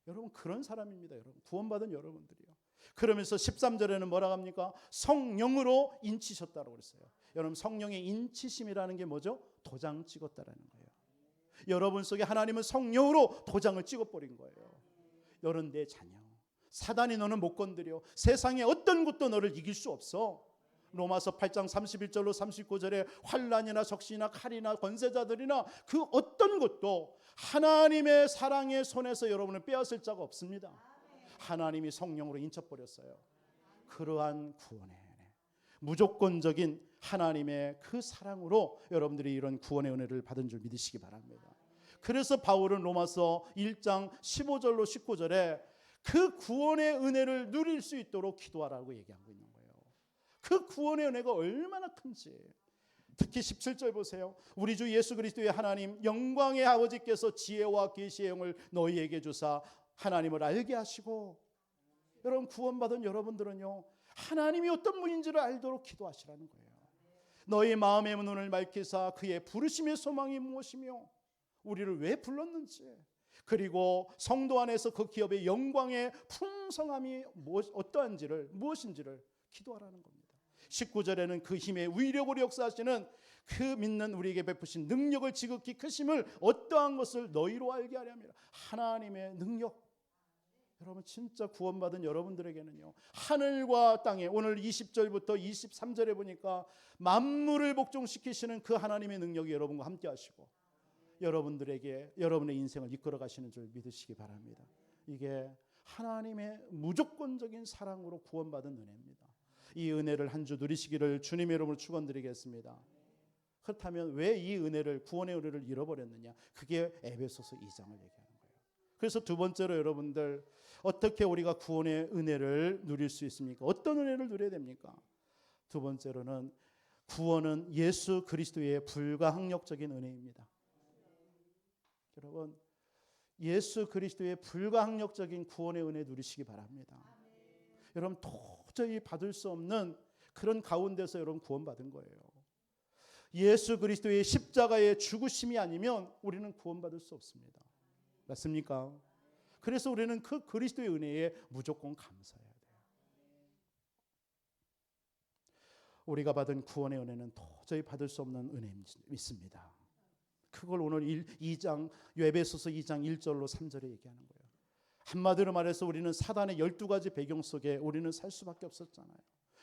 여러분, 그런 사람입니다. 여러분, 구원받은 여러분들이요. 그러면서 13절에는 뭐라고 합니까? 성령으로 인치셨다고 그랬어요. 여러분, 성령의 인치심이라는 게 뭐죠? 도장 찍었다라는 거예요. 여러분 속에 하나님은 성령으로 도장을 찍어버린 거예요. 너는 내 자녀. 사단이 너는 못 건드려. 세상의 어떤 것도 너를 이길 수 없어. 로마서 8장 31절로 39절에 환난이나 적신이나 칼이나 권세자들이나 그 어떤 것도 하나님의 사랑의 손에서 여러분을 빼앗을 자가 없습니다. 하나님이 성령으로 인쳐버렸어요. 그러한 구원의 은혜, 무조건적인 하나님의 그 사랑으로 여러분들이 이런 구원의 은혜를 받은 줄 믿으시기 바랍니다. 그래서 바울은 로마서 1장 15절로 19절에 그 구원의 은혜를 누릴 수 있도록 기도하라고 얘기하고 있는 거예요. 그 구원의 은혜가 얼마나 큰지. 특히 17절 보세요. 우리 주 예수 그리스도의 하나님 영광의 아버지께서 지혜와 계시의 영을 너희에게 주사 하나님을 알게 하시고. 여러분, 구원받은 여러분들은요, 하나님이 어떤 분인지를 알도록 기도하시라는 거예요. 너희 마음의 눈을 밝히사 그의 부르심의 소망이 무엇이며 우리를 왜 불렀는지, 그리고 성도 안에서 그 기업의 영광의 풍성함이 어떠한지를, 무엇인지를 기도하라는 겁니다. 19절에는 그 힘의 위력으로 역사하시는 그 믿는 우리에게 베푸신 능력을 지극히 크심을 어떠한 것을 너희로 알게 하려 함이라. 하나님의 능력. 여러분, 진짜 구원받은 여러분들에게는요, 하늘과 땅에 오늘 20절부터 23절에 보니까 만물을 복종시키시는 그 하나님의 능력이 여러분과 함께 하시고 여러분들에게 여러분의 인생을 이끌어 가시는 줄 믿으시기 바랍니다. 이게 하나님의 무조건적인 사랑으로 구원받은 은혜입니다. 이 은혜를 한 주 누리시기를 주님의 이름으로 축원드리겠습니다. 그렇다면 왜 이 은혜를, 구원의 은혜를 잃어버렸느냐? 그게 에베소서 2장을 얘기하는 거예요. 그래서 두 번째로 여러분들, 어떻게 우리가 구원의 은혜를 누릴 수 있습니까? 어떤 은혜를 누려야 됩니까? 두 번째로는 구원은 예수 그리스도의 불가항력적인 은혜입니다. 여러분, 예수 그리스도의 불가항력적인 구원의 은혜 누리시기 바랍니다. 여러분, 도저히 받을 수 없는 그런 가운데서 여러분 구원받은 거예요. 예수 그리스도의 십자가의 죽으심이 아니면 우리는 구원받을 수 없습니다. 맞습니까? 그래서 우리는 그 그리스도의 은혜에 무조건 감사해야 돼요. 우리가 받은 구원의 은혜는 도저히 받을 수 없는 은혜를 믿습니다. 그걸 오늘 2장, 에베소서 2장 1절로 3절에 얘기하는 거예요. 한마디로 말해서 우리는 사단의 12가지 배경 속에 우리는 살 수밖에 없었잖아요.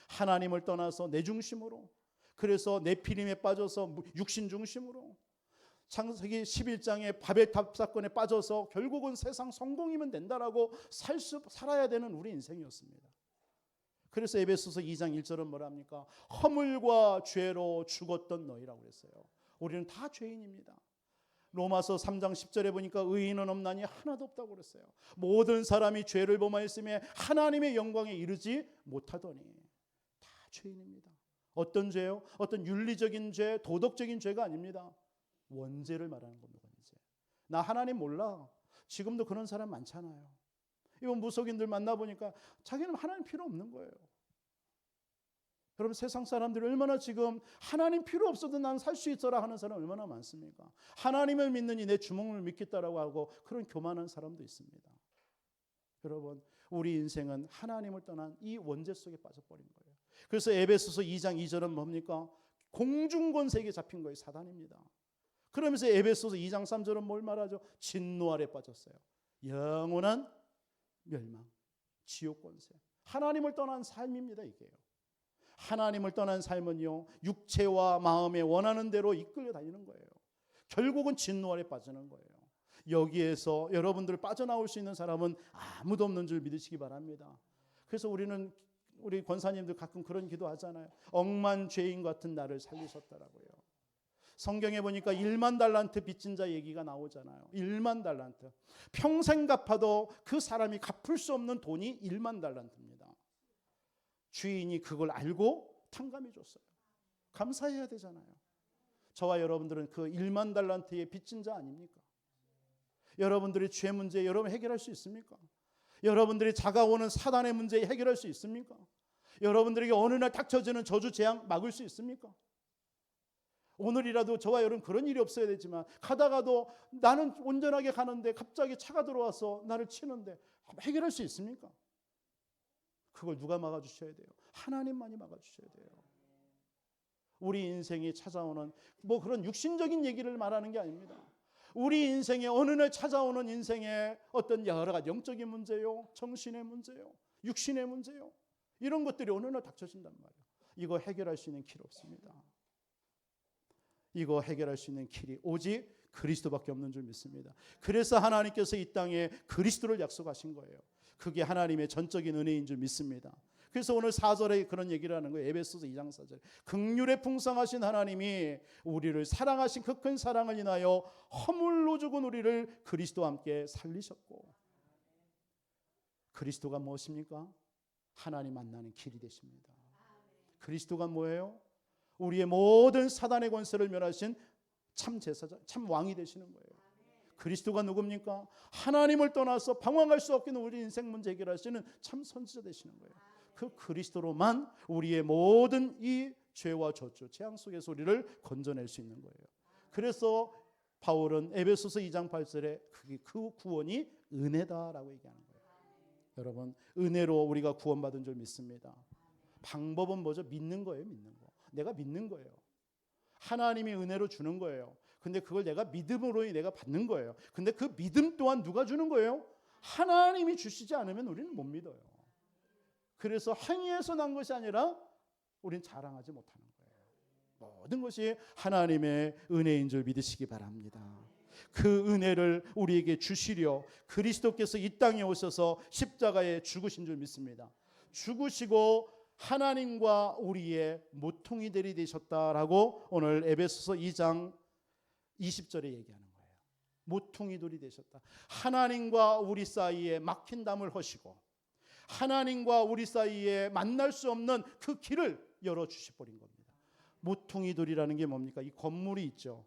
하나님을 떠나서 내 중심으로, 그래서 네피림에 빠져서 육신 중심으로, 창세기 11장의 바벨탑 사건에 빠져서 결국은 세상 성공이면 된다라고 살아야 되는 우리 인생이었습니다. 그래서 에베소서 2장 1절은 뭐라 합니까? 허물과 죄로 죽었던 너희라고 그랬어요. 우리는 다 죄인입니다. 로마서 3장 10절에 보니까 의인은 없나니 하나도 없다고 그랬어요. 모든 사람이 죄를 범하였으며 하나님의 영광에 이르지 못하더니 다 죄인입니다. 어떤 죄요? 어떤 윤리적인 죄, 도덕적인 죄가 아닙니다. 원죄를 말하는 겁니다. 원죄. 나 하나님 몰라. 지금도 그런 사람 많잖아요. 이번 무속인들 만나보니까 자기는 하나님 필요 없는 거예요. 여러분, 세상 사람들이 얼마나 지금 하나님 필요 없어도 난 살 수 있어라 하는 사람 얼마나 많습니까? 하나님을 믿느니 내 주먹을 믿겠다라고 하고 그런 교만한 사람도 있습니다. 여러분, 우리 인생은 하나님을 떠난 이 원죄 속에 빠져버린 거예요. 그래서 에베소서 2장 2절은 뭡니까? 공중권세에 잡힌 거예요. 사단입니다. 그러면서 에베소서 2장 3절은 뭘 말하죠? 진노 아래 빠졌어요. 영원한 멸망, 지옥 권세. 하나님을 떠난 삶입니다. 이게요. 하나님을 떠난 삶은요, 육체와 마음에 원하는 대로 이끌려 다니는 거예요. 결국은 진노 아래 빠지는 거예요. 여기에서 여러분들 빠져나올 수 있는 사람은 아무도 없는 줄 믿으시기 바랍니다. 그래서 우리 권사님들 가끔 그런 기도하잖아요. 억만 죄인 같은 나를 살리셨다라고요. 성경에 보니까 1만 달란트 빚진 자 얘기가 나오잖아요. 1만 달란트. 평생 갚아도 그 사람이 갚을 수 없는 돈이 1만 달란트입니다. 주인이 그걸 알고 탕감해 줬어요. 감사해야 되잖아요. 저와 여러분들은 그 1만 달란트의 빚진 자 아닙니까? 여러분들의 죄 문제 여러분 해결할 수 있습니까? 여러분들이 다가오는 사단의 문제 해결할 수 있습니까? 여러분들에게 어느 날 닥쳐지는 저주 재앙 막을 수 있습니까? 오늘이라도 저와 여러분 그런 일이 없어야 되지만 가다가도 나는 온전하게 가는데 갑자기 차가 들어와서 나를 치는데 해결할 수 있습니까? 그걸 누가 막아주셔야 돼요? 하나님만이 막아주셔야 돼요. 우리 인생이 찾아오는 뭐 그런 육신적인 얘기를 말하는 게 아닙니다. 우리 인생에 어느 날 찾아오는 인생의 어떤 여러 가지 영적인 문제요, 정신의 문제요, 육신의 문제요, 이런 것들이 어느 날 닥쳐진단 말이에요. 이거 해결할 수 있는 길 없습니다. 이거 해결할 수 있는 길이 오직 그리스도밖에 없는 줄 믿습니다. 그래서 하나님께서 이 땅에 그리스도를 약속하신 거예요. 그게 하나님의 전적인 은혜인 줄 믿습니다. 그래서 오늘 4절에 그런 얘기를 하는 거예요. 에베소서 2장 4절. 긍휼에 풍성하신 하나님이 우리를 사랑하신 그 큰 사랑을 인하여 허물로 죽은 우리를 그리스도와 함께 살리셨고. 그리스도가 무엇입니까? 하나님 만나는 길이 되십니다. 그리스도가 뭐예요? 우리의 모든 사단의 권세를 멸하신 참 제사장, 참 왕이 되시는 거예요. 그리스도가 누굽니까? 하나님을 떠나서 방황할 수 없는 우리 인생 문제 해결하시는 참 선지자 되시는 거예요. 그 그리스도로만 우리의 모든 이 죄와 저주, 재앙 속에서 우리를 건져낼 수 있는 거예요. 그래서 바울은 에베소서 2장 8절에 그 구원이 은혜다라고 얘기하는 거예요. 여러분, 은혜로 우리가 구원받은 줄 믿습니다. 방법은 뭐죠? 믿는 거예요. 믿는 거. 내가 믿는 거예요. 하나님이 은혜로 주는 거예요. 근데 그걸 내가 믿음으로 내가 받는 거예요. 근데 그 믿음 또한 누가 주는 거예요? 하나님이 주시지 않으면 우리는 못 믿어요. 그래서 행위에서 난 것이 아니라 우리는 자랑하지 못하는 거예요. 모든 것이 하나님의 은혜인 줄 믿으시기 바랍니다. 그 은혜를 우리에게 주시려 그리스도께서 이 땅에 오셔서 십자가에 죽으신 줄 믿습니다. 죽으시고 하나님과 우리의 모퉁이들이 되셨다라고 오늘 에베소서 2장 20절에 얘기하는 거예요. 모퉁이들이 되셨다. 하나님과 우리 사이에 막힌 담을 허시고 하나님과 우리 사이에 만날 수 없는 그 길을 열어주셔버린 겁니다. 모퉁이돌이라는 게 뭡니까? 이 건물이 있죠.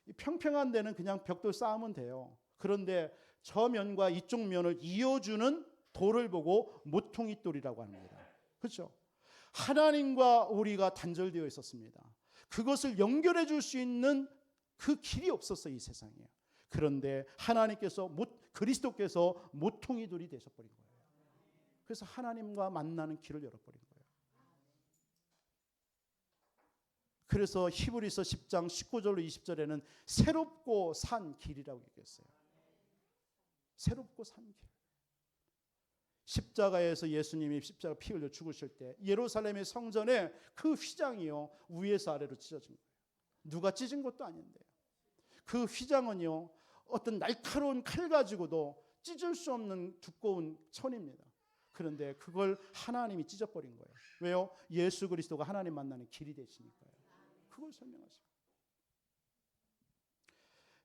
이 평평한 데는 그냥 벽돌 쌓으면 돼요. 그런데 저 면과 이쪽 면을 이어주는 돌을 보고 모퉁이돌이라고 합니다. 그렇죠? 하나님과 우리가 단절되어 있었습니다. 그것을 연결해 줄 수 있는 그 길이 없었어요, 이 세상에. 그런데 하나님께서 그리스도께서 모퉁이돌이 되셔버린 거예요. 그래서 하나님과 만나는 길을 열어버린 거예요. 그래서 히브리서 10장 19절로 20절에는 새롭고 산 길이라고 얘기했어요. 새롭고 산 길. 십자가에서 예수님이 십자가 피 흘려 죽으실 때 예루살렘의 성전에 그 휘장이요 위에서 아래로 찢어진 거예요. 누가 찢은 것도 아닌데 그 휘장은요 어떤 날카로운 칼 가지고도 찢을 수 없는 두꺼운 천입니다. 그런데 그걸 하나님이 찢어버린 거예요. 왜요? 예수 그리스도가 하나님 만나는 길이 되시니까요. 그걸 설명하시고.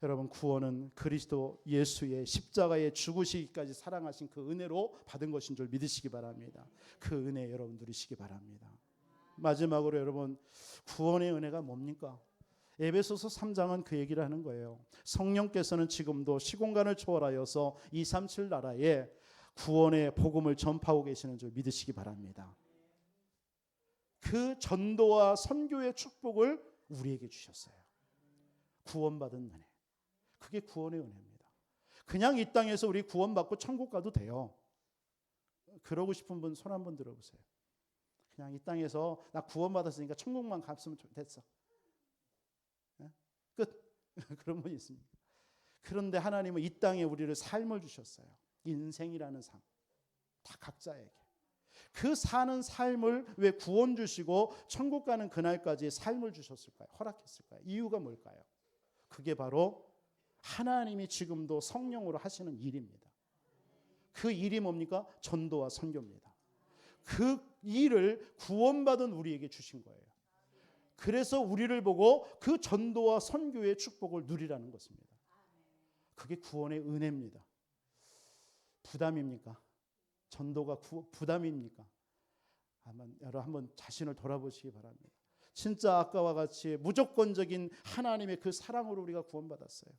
여러분, 구원은 그리스도 예수의 십자가에 죽으시기까지 사랑하신 그 은혜로 받은 것인 줄 믿으시기 바랍니다. 그 은혜 여러분 누리시기 바랍니다. 마지막으로 여러분, 구원의 은혜가 뭡니까? 에베소서 3장은 그 얘기를 하는 거예요. 성령께서는 지금도 시공간을 초월하여서 237 나라에 구원의 복음을 전파하고 계시는 줄 믿으시기 바랍니다. 그 전도와 선교의 축복을 우리에게 주셨어요. 구원받은 은혜. 그게 구원의 은혜입니다. 그냥 이 땅에서 우리 구원받고 천국 가도 돼요. 그러고 싶은 분 손 한번 들어보세요. 그냥 이 땅에서 나 구원받았으니까 천국만 갔으면 됐어. 끝. 그런 분이 있습니다. 그런데 하나님은 이 땅에 우리를 삶을 주셨어요. 인생이라는 삶. 다 각자에게. 그 사는 삶을 왜 구원 주시고 천국 가는 그날까지 삶을 주셨을까요? 허락했을까요? 이유가 뭘까요? 그게 바로 하나님이 지금도 성령으로 하시는 일입니다. 그 일이 뭡니까? 전도와 선교입니다. 그 일을 구원받은 우리에게 주신 거예요. 그래서 우리를 보고 그 전도와 선교의 축복을 누리라는 것입니다. 그게 구원의 은혜입니다. 부담입니까? 전도가 부담입니까? 여러분 한번 자신을 돌아보시기 바랍니다. 진짜 아까와 같이 무조건적인 하나님의 그 사랑으로 우리가 구원받았어요.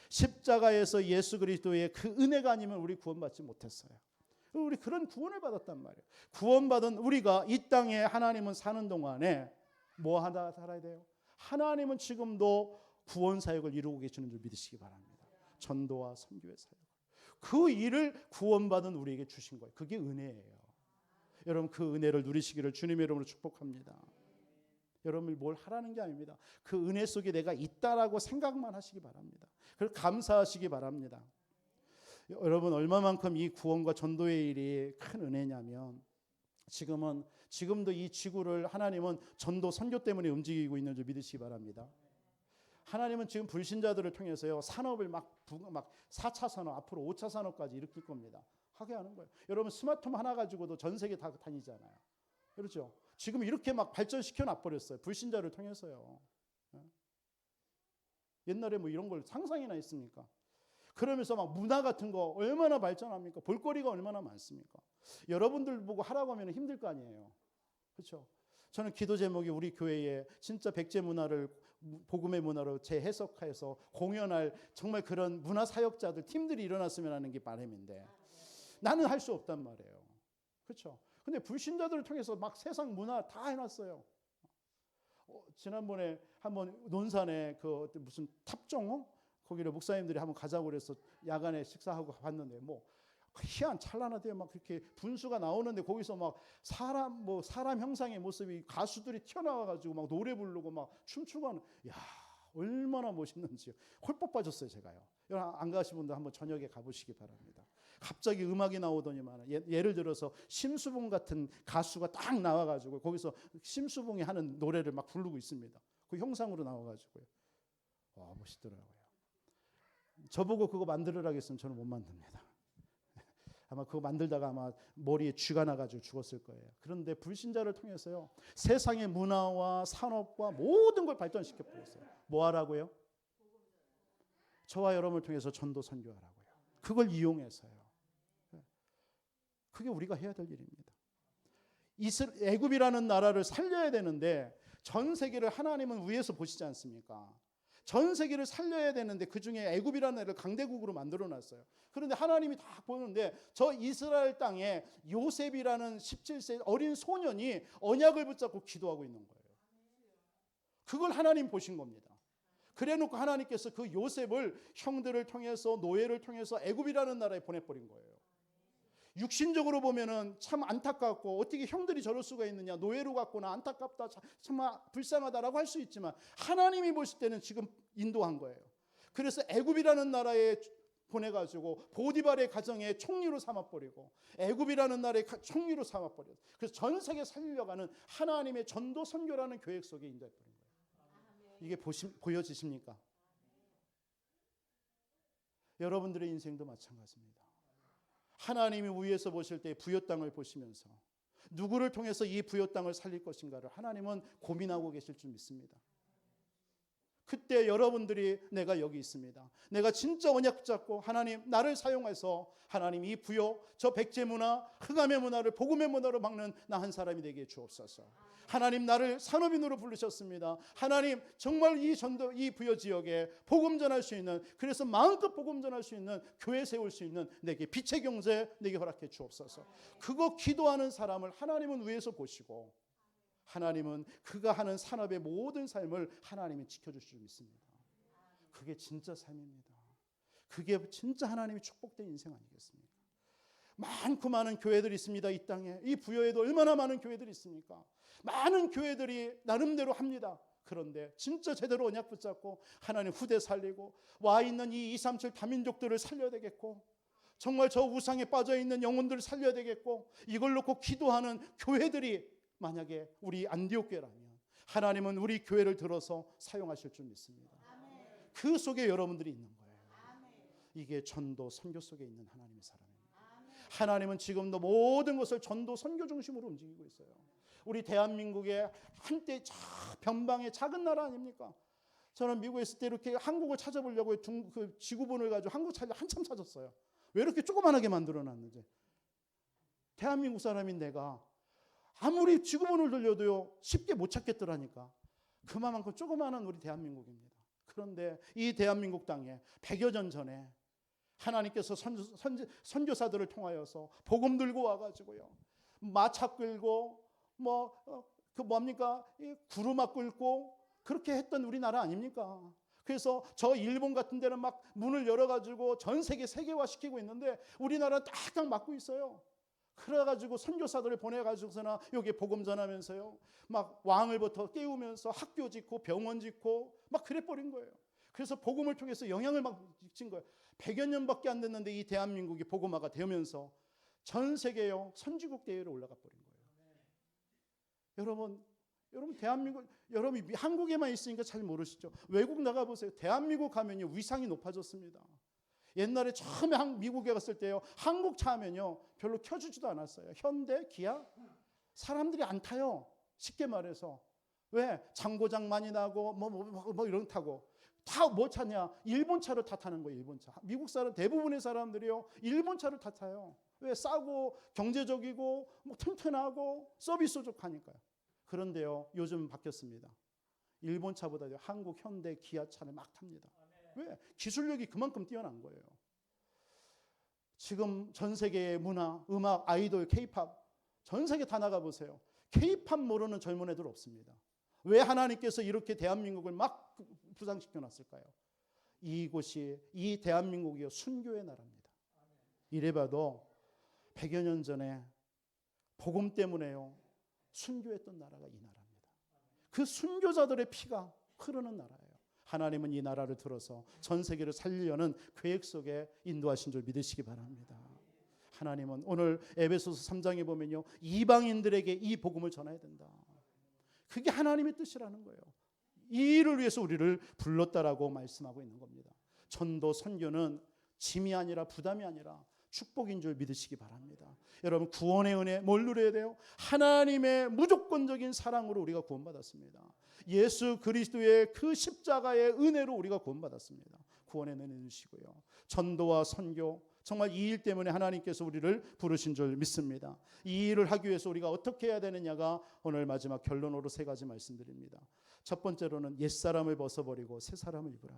십자가에서 예수 그리스도의 그 은혜가 아니면 우리 구원받지 못했어요. 우리 그런 구원을 받았단 말이에요. 구원받은 우리가 이 땅에 하나님은 사는 동안에 뭐 하나 살아야 돼요? 하나님은 지금도 구원 사역을 이루고 계시는 줄 믿으시기 바랍니다. 전도와 선교의 사역. 그 일을 구원받은 우리에게 주신 거예요. 그게 은혜예요. 여러분 그 은혜를 누리시기를 주님의 이름으로 축복합니다. 여러분이 뭘 하라는 게 아닙니다. 그 은혜 속에 내가 있다라고 생각만 하시기 바랍니다. 그걸 감사하시기 바랍니다. 여러분 얼마만큼 이 구원과 전도의 일이 큰 은혜냐면 지금도 이 지구를 하나님은 전도 선교 때문에 움직이고 있는 줄 믿으시기 바랍니다. 하나님은 지금 불신자들을 통해서요 산업을 막 4차 산업 앞으로 5차 산업까지 일으킬 겁니다. 하게 하는 거예요. 여러분 스마트폰 하나 가지고도 전 세계 다 다니잖아요. 그렇죠? 지금 이렇게 막 발전시켜 놔버렸어요. 불신자를 통해서요. 옛날에 뭐 이런 걸 상상이나 했습니까? 그러면서 막 문화 같은 거 얼마나 발전합니까? 볼거리가 얼마나 많습니까? 여러분들 보고 하라고 하면 힘들 거 아니에요. 그렇죠? 저는 기도 제목이 우리 교회에 진짜 백제 문화를 복음의 문화로 재해석해서 공연할 정말 그런 문화 사역자들 팀들이 일어났으면 하는 게 바람인데 나는 할 수 없단 말이에요. 그렇죠? 근데 불신자들을 통해서 막 세상 문화 다 해놨어요. 지난번에 한번 논산에 그 무슨 탑정호 거기를 목사님들이 한번 가자고 그래서 야간에 식사하고 봤는데 뭐 희한찬란하대요. 막 그렇게 분수가 나오는데 거기서 막 사람 형상의 모습이 가수들이 튀어나와가지고 막 노래 부르고 막 춤추고 하는. 야 얼마나 멋있는지요. 홀뻑 빠졌어요 제가요. 여러분 안 가신 분들 한번 저녁에 가보시기 바랍니다. 갑자기 음악이 나오더니만 예를 들어서 심수봉 같은 가수가 딱 나와가지고 거기서 심수봉이 하는 노래를 막 부르고 있습니다. 그 형상으로 나와가지고요. 와 멋있더라고요. 저보고 그거 만들으라고 했으면 저는 못 만듭니다. 아마 그거 만들다가 아마 머리에 쥐가 나가지고 죽었을 거예요. 그런데 불신자를 통해서요, 세상의 문화와 산업과 모든 걸 발전시켜 버렸어요. 뭐 하라고요? 저와 여러분을 통해서 전도 선교하라고요. 그걸 이용해서요. 그게 우리가 해야 될 일입니다. 애굽이라는 나라를 살려야 되는데 전 세계를 하나님은 위에서 보시지 않습니까? 전 세계를 살려야 되는데 그중에 애굽이라는 나라를 강대국으로 만들어놨어요. 그런데 하나님이 다 보는데 저 이스라엘 땅에 요셉이라는 17세 어린 소년이 언약을 붙잡고 기도하고 있는 거예요. 그걸 하나님 보신 겁니다. 그래놓고 하나님께서 그 요셉을 형들을 통해서 노예를 통해서 애굽이라는 나라에 보내버린 거예요. 육신적으로 보면은 참 안타깝고 어떻게 형들이 저럴 수가 있느냐, 노예로 갔구나, 안타깝다, 정말 불쌍하다라고 할 수 있지만 하나님이 보실 때는 지금 인도한 거예요. 그래서 애굽이라는 나라에 보내가지고 보디발의 가정에 총리로 삼아버리고 애굽이라는 나라의 총리로 삼아버렸어요. 그래서 전 세계 살려가는 하나님의 전도 선교라는 계획 속에 인도해버린 거예요. 이게 보여지십니까? 여러분들의 인생도 마찬가지입니다. 하나님이 위에서 보실 때 부요 땅을 보시면서 누구를 통해서 이 부요 땅을 살릴 것인가를 하나님은 고민하고 계실 줄 믿습니다. 그때 여러분들이 내가 여기 있습니다. 내가 진짜 언약 잡고 하나님 나를 사용해서 하나님 이 부요, 저 백제 문화, 흑암의 문화를 복음의 문화로 막는 나 한 사람이 되게 주옵소서. 하나님 나를 산업인으로 부르셨습니다. 하나님 정말 이 전도 이 부여 지역에 복음 전할 수 있는, 그래서 마음껏 복음 전할 수 있는 교회 세울 수 있는 내게 빛의 경제 내게 허락해 주옵소서. 그거 기도하는 사람을 하나님은 위에서 보시고 하나님은 그가 하는 산업의 모든 삶을 하나님이 지켜줄 줄 믿습니다. 그게 진짜 삶입니다. 그게 진짜 하나님이 축복된 인생 아니겠습니까? 많고 많은 교회들이 있습니다. 이 땅에 이 부여에도 얼마나 많은 교회들이 있습니까? 많은 교회들이 나름대로 합니다. 그런데 진짜 제대로 언약 붙잡고 하나님 후대 살리고 와 있는 이 237 다민족들을 살려야 되겠고 정말 저 우상에 빠져있는 영혼들을 살려야 되겠고 이걸 놓고 기도하는 교회들이 만약에 우리 안디옥 교회라면 하나님은 우리 교회를 들어서 사용하실 줄 믿습니다. 그 속에 여러분들이 있는 거예요. 이게 전도 선교 속에 있는 하나님의 사람입니다. 하나님은 지금도 모든 것을 전도 선교 중심으로 움직이고 있어요. 우리 대한민국의 한때 변방의 작은 나라 아닙니까? 저는 미국에 있을 때 이렇게 한국을 찾아보려고 그 지구본을 가지고 한국 찾아 한참 찾았어요. 왜 이렇게 조그만하게 만들어놨는지. 대한민국 사람인 내가 아무리 지구본을 돌려도요 쉽게 못 찾겠더라니까. 그만큼 조그마한 우리 대한민국입니다. 그런데 이 대한민국 땅에 100여 년 전에 하나님께서 선교사들을 통하여서 복음 들고 와가지고요 마차 끌고 구루마 끌고 그렇게 했던 우리나라 아닙니까? 그래서 저 일본 같은 데는 막 문을 열어가지고 전 세계 세계화 시키고 있는데 우리나라는 딱딱 막고 있어요. 그래가지고 선교사들을 보내가지고서나 여기 복음 전하면서요 막 왕을부터 깨우면서 학교 짓고 병원 짓고 막 그래버린 거예요. 그래서 복음을 통해서 영향을 막 미친 거예요. 100여 년밖에 안 됐는데 이 대한민국이 복음화가 되면서 전 세계요 선지국 대회에 올라가 버린 거예요. 여러분 대한민국, 여러분 한국에만 있으니까 잘 모르시죠? 외국 나가 보세요. 대한민국 가면요 위상이 높아졌습니다. 옛날에 처음에 미국에 갔을 때요 한국 차 하면요 별로 켜주지도 않았어요. 현대, 기아 사람들이 안 타요. 쉽게 말해서. 왜? 장고장 많이 나고 뭐 이런 타고 다 뭐 차냐? 일본 차를 다 타는 거예요. 일본 차. 미국 사람 대부분의 사람들이요 일본 차를 다 타요. 왜? 싸고 경제적이고 뭐 튼튼하고 서비스 족하니까요. 그런데요 요즘 바뀌었습니다. 일본 차보다요 한국 현대 기아 차를 막 탑니다. 왜? 기술력이 그만큼 뛰어난 거예요. 지금 전 세계의 문화, 음악, 아이돌, K-팝 전 세계 다 나가보세요. K-팝 모르는 젊은 애들 없습니다. 왜 하나님께서 이렇게 대한민국을 막 부상시켜 놨을까요? 이 대한민국이 순교의 나라입니다. 이래봐도 100여 년 전에 복음 때문에요 순교했던 나라가 이 나라입니다. 그 순교자들의 피가 흐르는 나라예요. 하나님은 이 나라를 들어서 전 세계를 살리려는 계획 속에 인도하신 줄 믿으시기 바랍니다. 하나님은 오늘 에베소서 3장에 보면요 이방인들에게 이 복음을 전해야 된다. 그게 하나님의 뜻이라는 거예요. 이 일을 위해서 우리를 불렀다라고 말씀하고 있는 겁니다. 전도 선교는 짐이 아니라 부담이 아니라 축복인 줄 믿으시기 바랍니다. 여러분, 구원의 은혜 뭘 누려야 돼요? 하나님의 무조건적인 사랑으로 우리가 구원받았습니다. 예수 그리스도의 그 십자가의 은혜로 우리가 구원받았습니다. 구원의 은혜 주시고요. 전도와 선교, 정말 이 일 때문에 하나님께서 우리를 부르신 줄 믿습니다. 이 일을 하기 위해서 우리가 어떻게 해야 되느냐가 오늘 마지막 결론으로 세 가지 말씀드립니다. 첫 번째로는 옛사람을 벗어버리고 새사람을 입으라.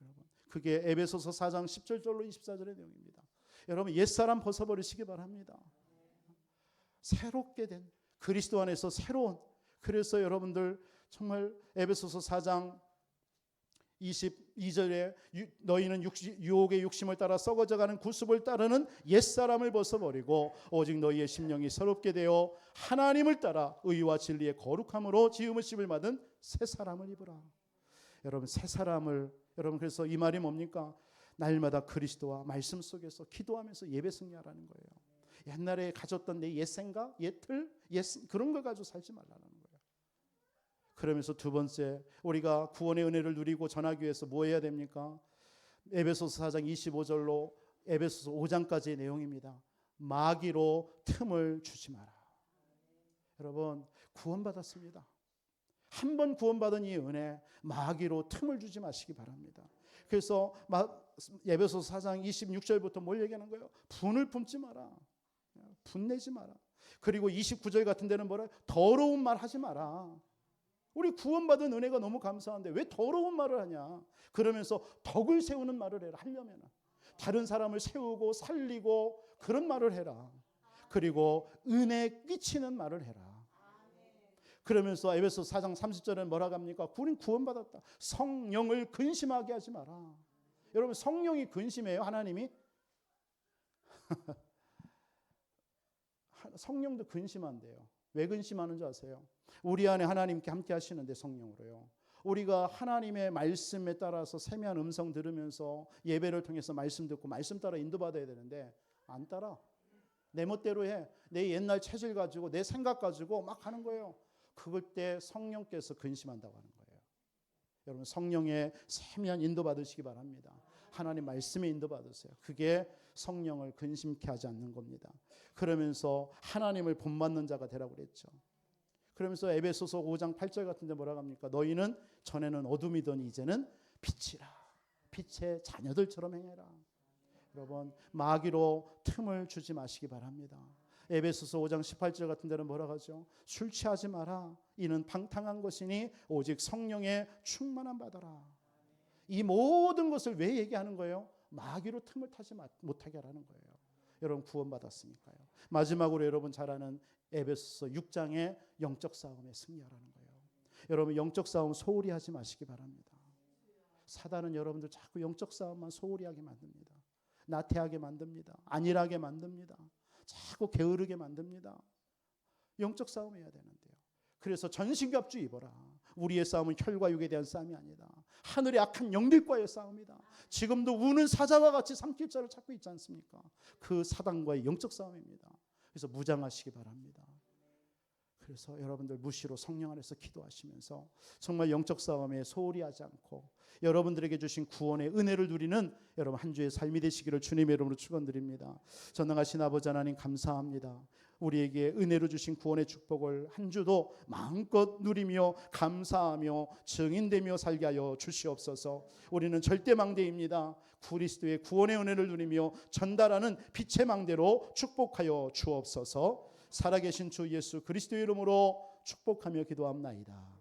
여러분, 그게 에베소서 4장 17절로 24절의 내용입니다. 여러분, 옛사람 벗어버리시기 바랍니다. 새롭게 된 그리스도 안에서 새로운, 그래서 여러분들 정말 에베소서 4장 22절에 너희는 유혹의 욕심을 따라 썩어져가는 구습을 따르는 옛사람을 벗어버리고 오직 너희의 심령이 새롭게 되어 하나님을 따라 의와 진리의 거룩함으로 지음을 씹을 받은 새 사람을 입으라. 여러분, 새 사람을, 여러분, 그래서 이 말이 뭡니까? 날마다 그리스도와 말씀 속에서 기도하면서 예배 승리하라는 거예요. 옛날에 가졌던 내 옛 생각, 옛 틀, 그런 거 가지고 살지 말라는 거예요. 그러면서 두 번째, 우리가 구원의 은혜를 누리고 전하기 위해서 뭐 해야 됩니까? 에베소서 4장 25절로 에베소서 5장까지의 내용입니다. 마귀로 틈을 주지 마라. 여러분, 구원받았습니다. 한 번 구원받은 이 은혜, 마귀로 틈을 주지 마시기 바랍니다. 그래서 에베소서 4장 26절부터 뭘 얘기하는 거예요? 분을 품지 마라. 분내지 마라. 그리고 29절 같은 데는 뭐라? 더러운 말 하지 마라. 우리 구원받은 은혜가 너무 감사한데 왜 더러운 말을 하냐? 그러면서 덕을 세우는 말을 해라. 하려면 다른 사람을 세우고 살리고 그런 말을 해라. 그리고 은혜 끼치는 말을 해라. 그러면서 에베소 4장 30절에 뭐라고 합니까? 우린 구원받았다. 성령을 근심하게 하지 마라. 여러분, 성령이 근심해요? 하나님이? 성령도 근심한대요. 왜 근심하는 줄 아세요? 우리 안에 하나님께 함께 하시는데, 성령으로요. 우리가 하나님의 말씀에 따라서 세미한 음성 들으면서 예배를 통해서 말씀 듣고 말씀 따라 인도받아야 되는데 안 따라. 내 멋대로 해. 내 옛날 체질 가지고 내 생각 가지고 막 하는 거예요. 그럴 때 성령께서 근심한다고 하는 거예요. 여러분, 성령의 세미한 인도 받으시기 바랍니다. 하나님 말씀에 인도 받으세요. 그게 성령을 근심케 하지 않는 겁니다. 그러면서 하나님을 본받는 자가 되라고 그랬죠. 그러면서 에베소서 5장 8절 같은 데 뭐라고 합니까? 너희는 전에는 어둠이더니 이제는 빛이라. 빛의 자녀들처럼 행해라. 여러분, 마귀로 틈을 주지 마시기 바랍니다. 에베소서 5장 18절 같은 데는 뭐라고 하죠? 술 취하지 마라. 이는 방탕한 것이니 오직 성령의 충만함 받아라. 이 모든 것을 왜 얘기하는 거예요? 마귀로 틈을 타지 못하게 하라는 거예요. 여러분, 구원받았으니까요. 마지막으로 여러분 잘 아는 에베소서 6장의 영적 싸움에 승리하라는 거예요. 여러분, 영적 싸움 소홀히 하지 마시기 바랍니다. 사단은 여러분들 자꾸 영적 싸움만 소홀히 하게 만듭니다. 나태하게 만듭니다. 안일하게 만듭니다. 자꾸 게으르게 만듭니다. 영적 싸움 해야 되는데요. 그래서 전신갑주 입어라. 우리의 싸움은 혈과 육에 대한 싸움이 아니다. 하늘의 악한 영들과의 싸움이다. 지금도 우는 사자와 같이 삼킬 자를 찾고 있지 않습니까? 그 사단과의 영적 싸움입니다. 그래서 무장하시기 바랍니다. 그래서 여러분들 무시로 성령 안에서 기도하시면서 정말 영적 싸움에 소홀히 하지 않고 여러분들에게 주신 구원의 은혜를 누리는 여러분 한 주의 삶이 되시기를 주님의 이름으로 축원드립니다. 전능하신 아버지 하나님, 감사합니다. 우리에게 은혜로 주신 구원의 축복을 한 주도 마음껏 누리며 감사하며 증인되며 살게 하여 주시옵소서. 우리는 절대 망대입니다. 그리스도의 구원의 은혜를 누리며 전달하는 빛의 망대로 축복하여 주옵소서. 살아계신 주 예수 그리스도의 이름으로 축복하며 기도합나이다.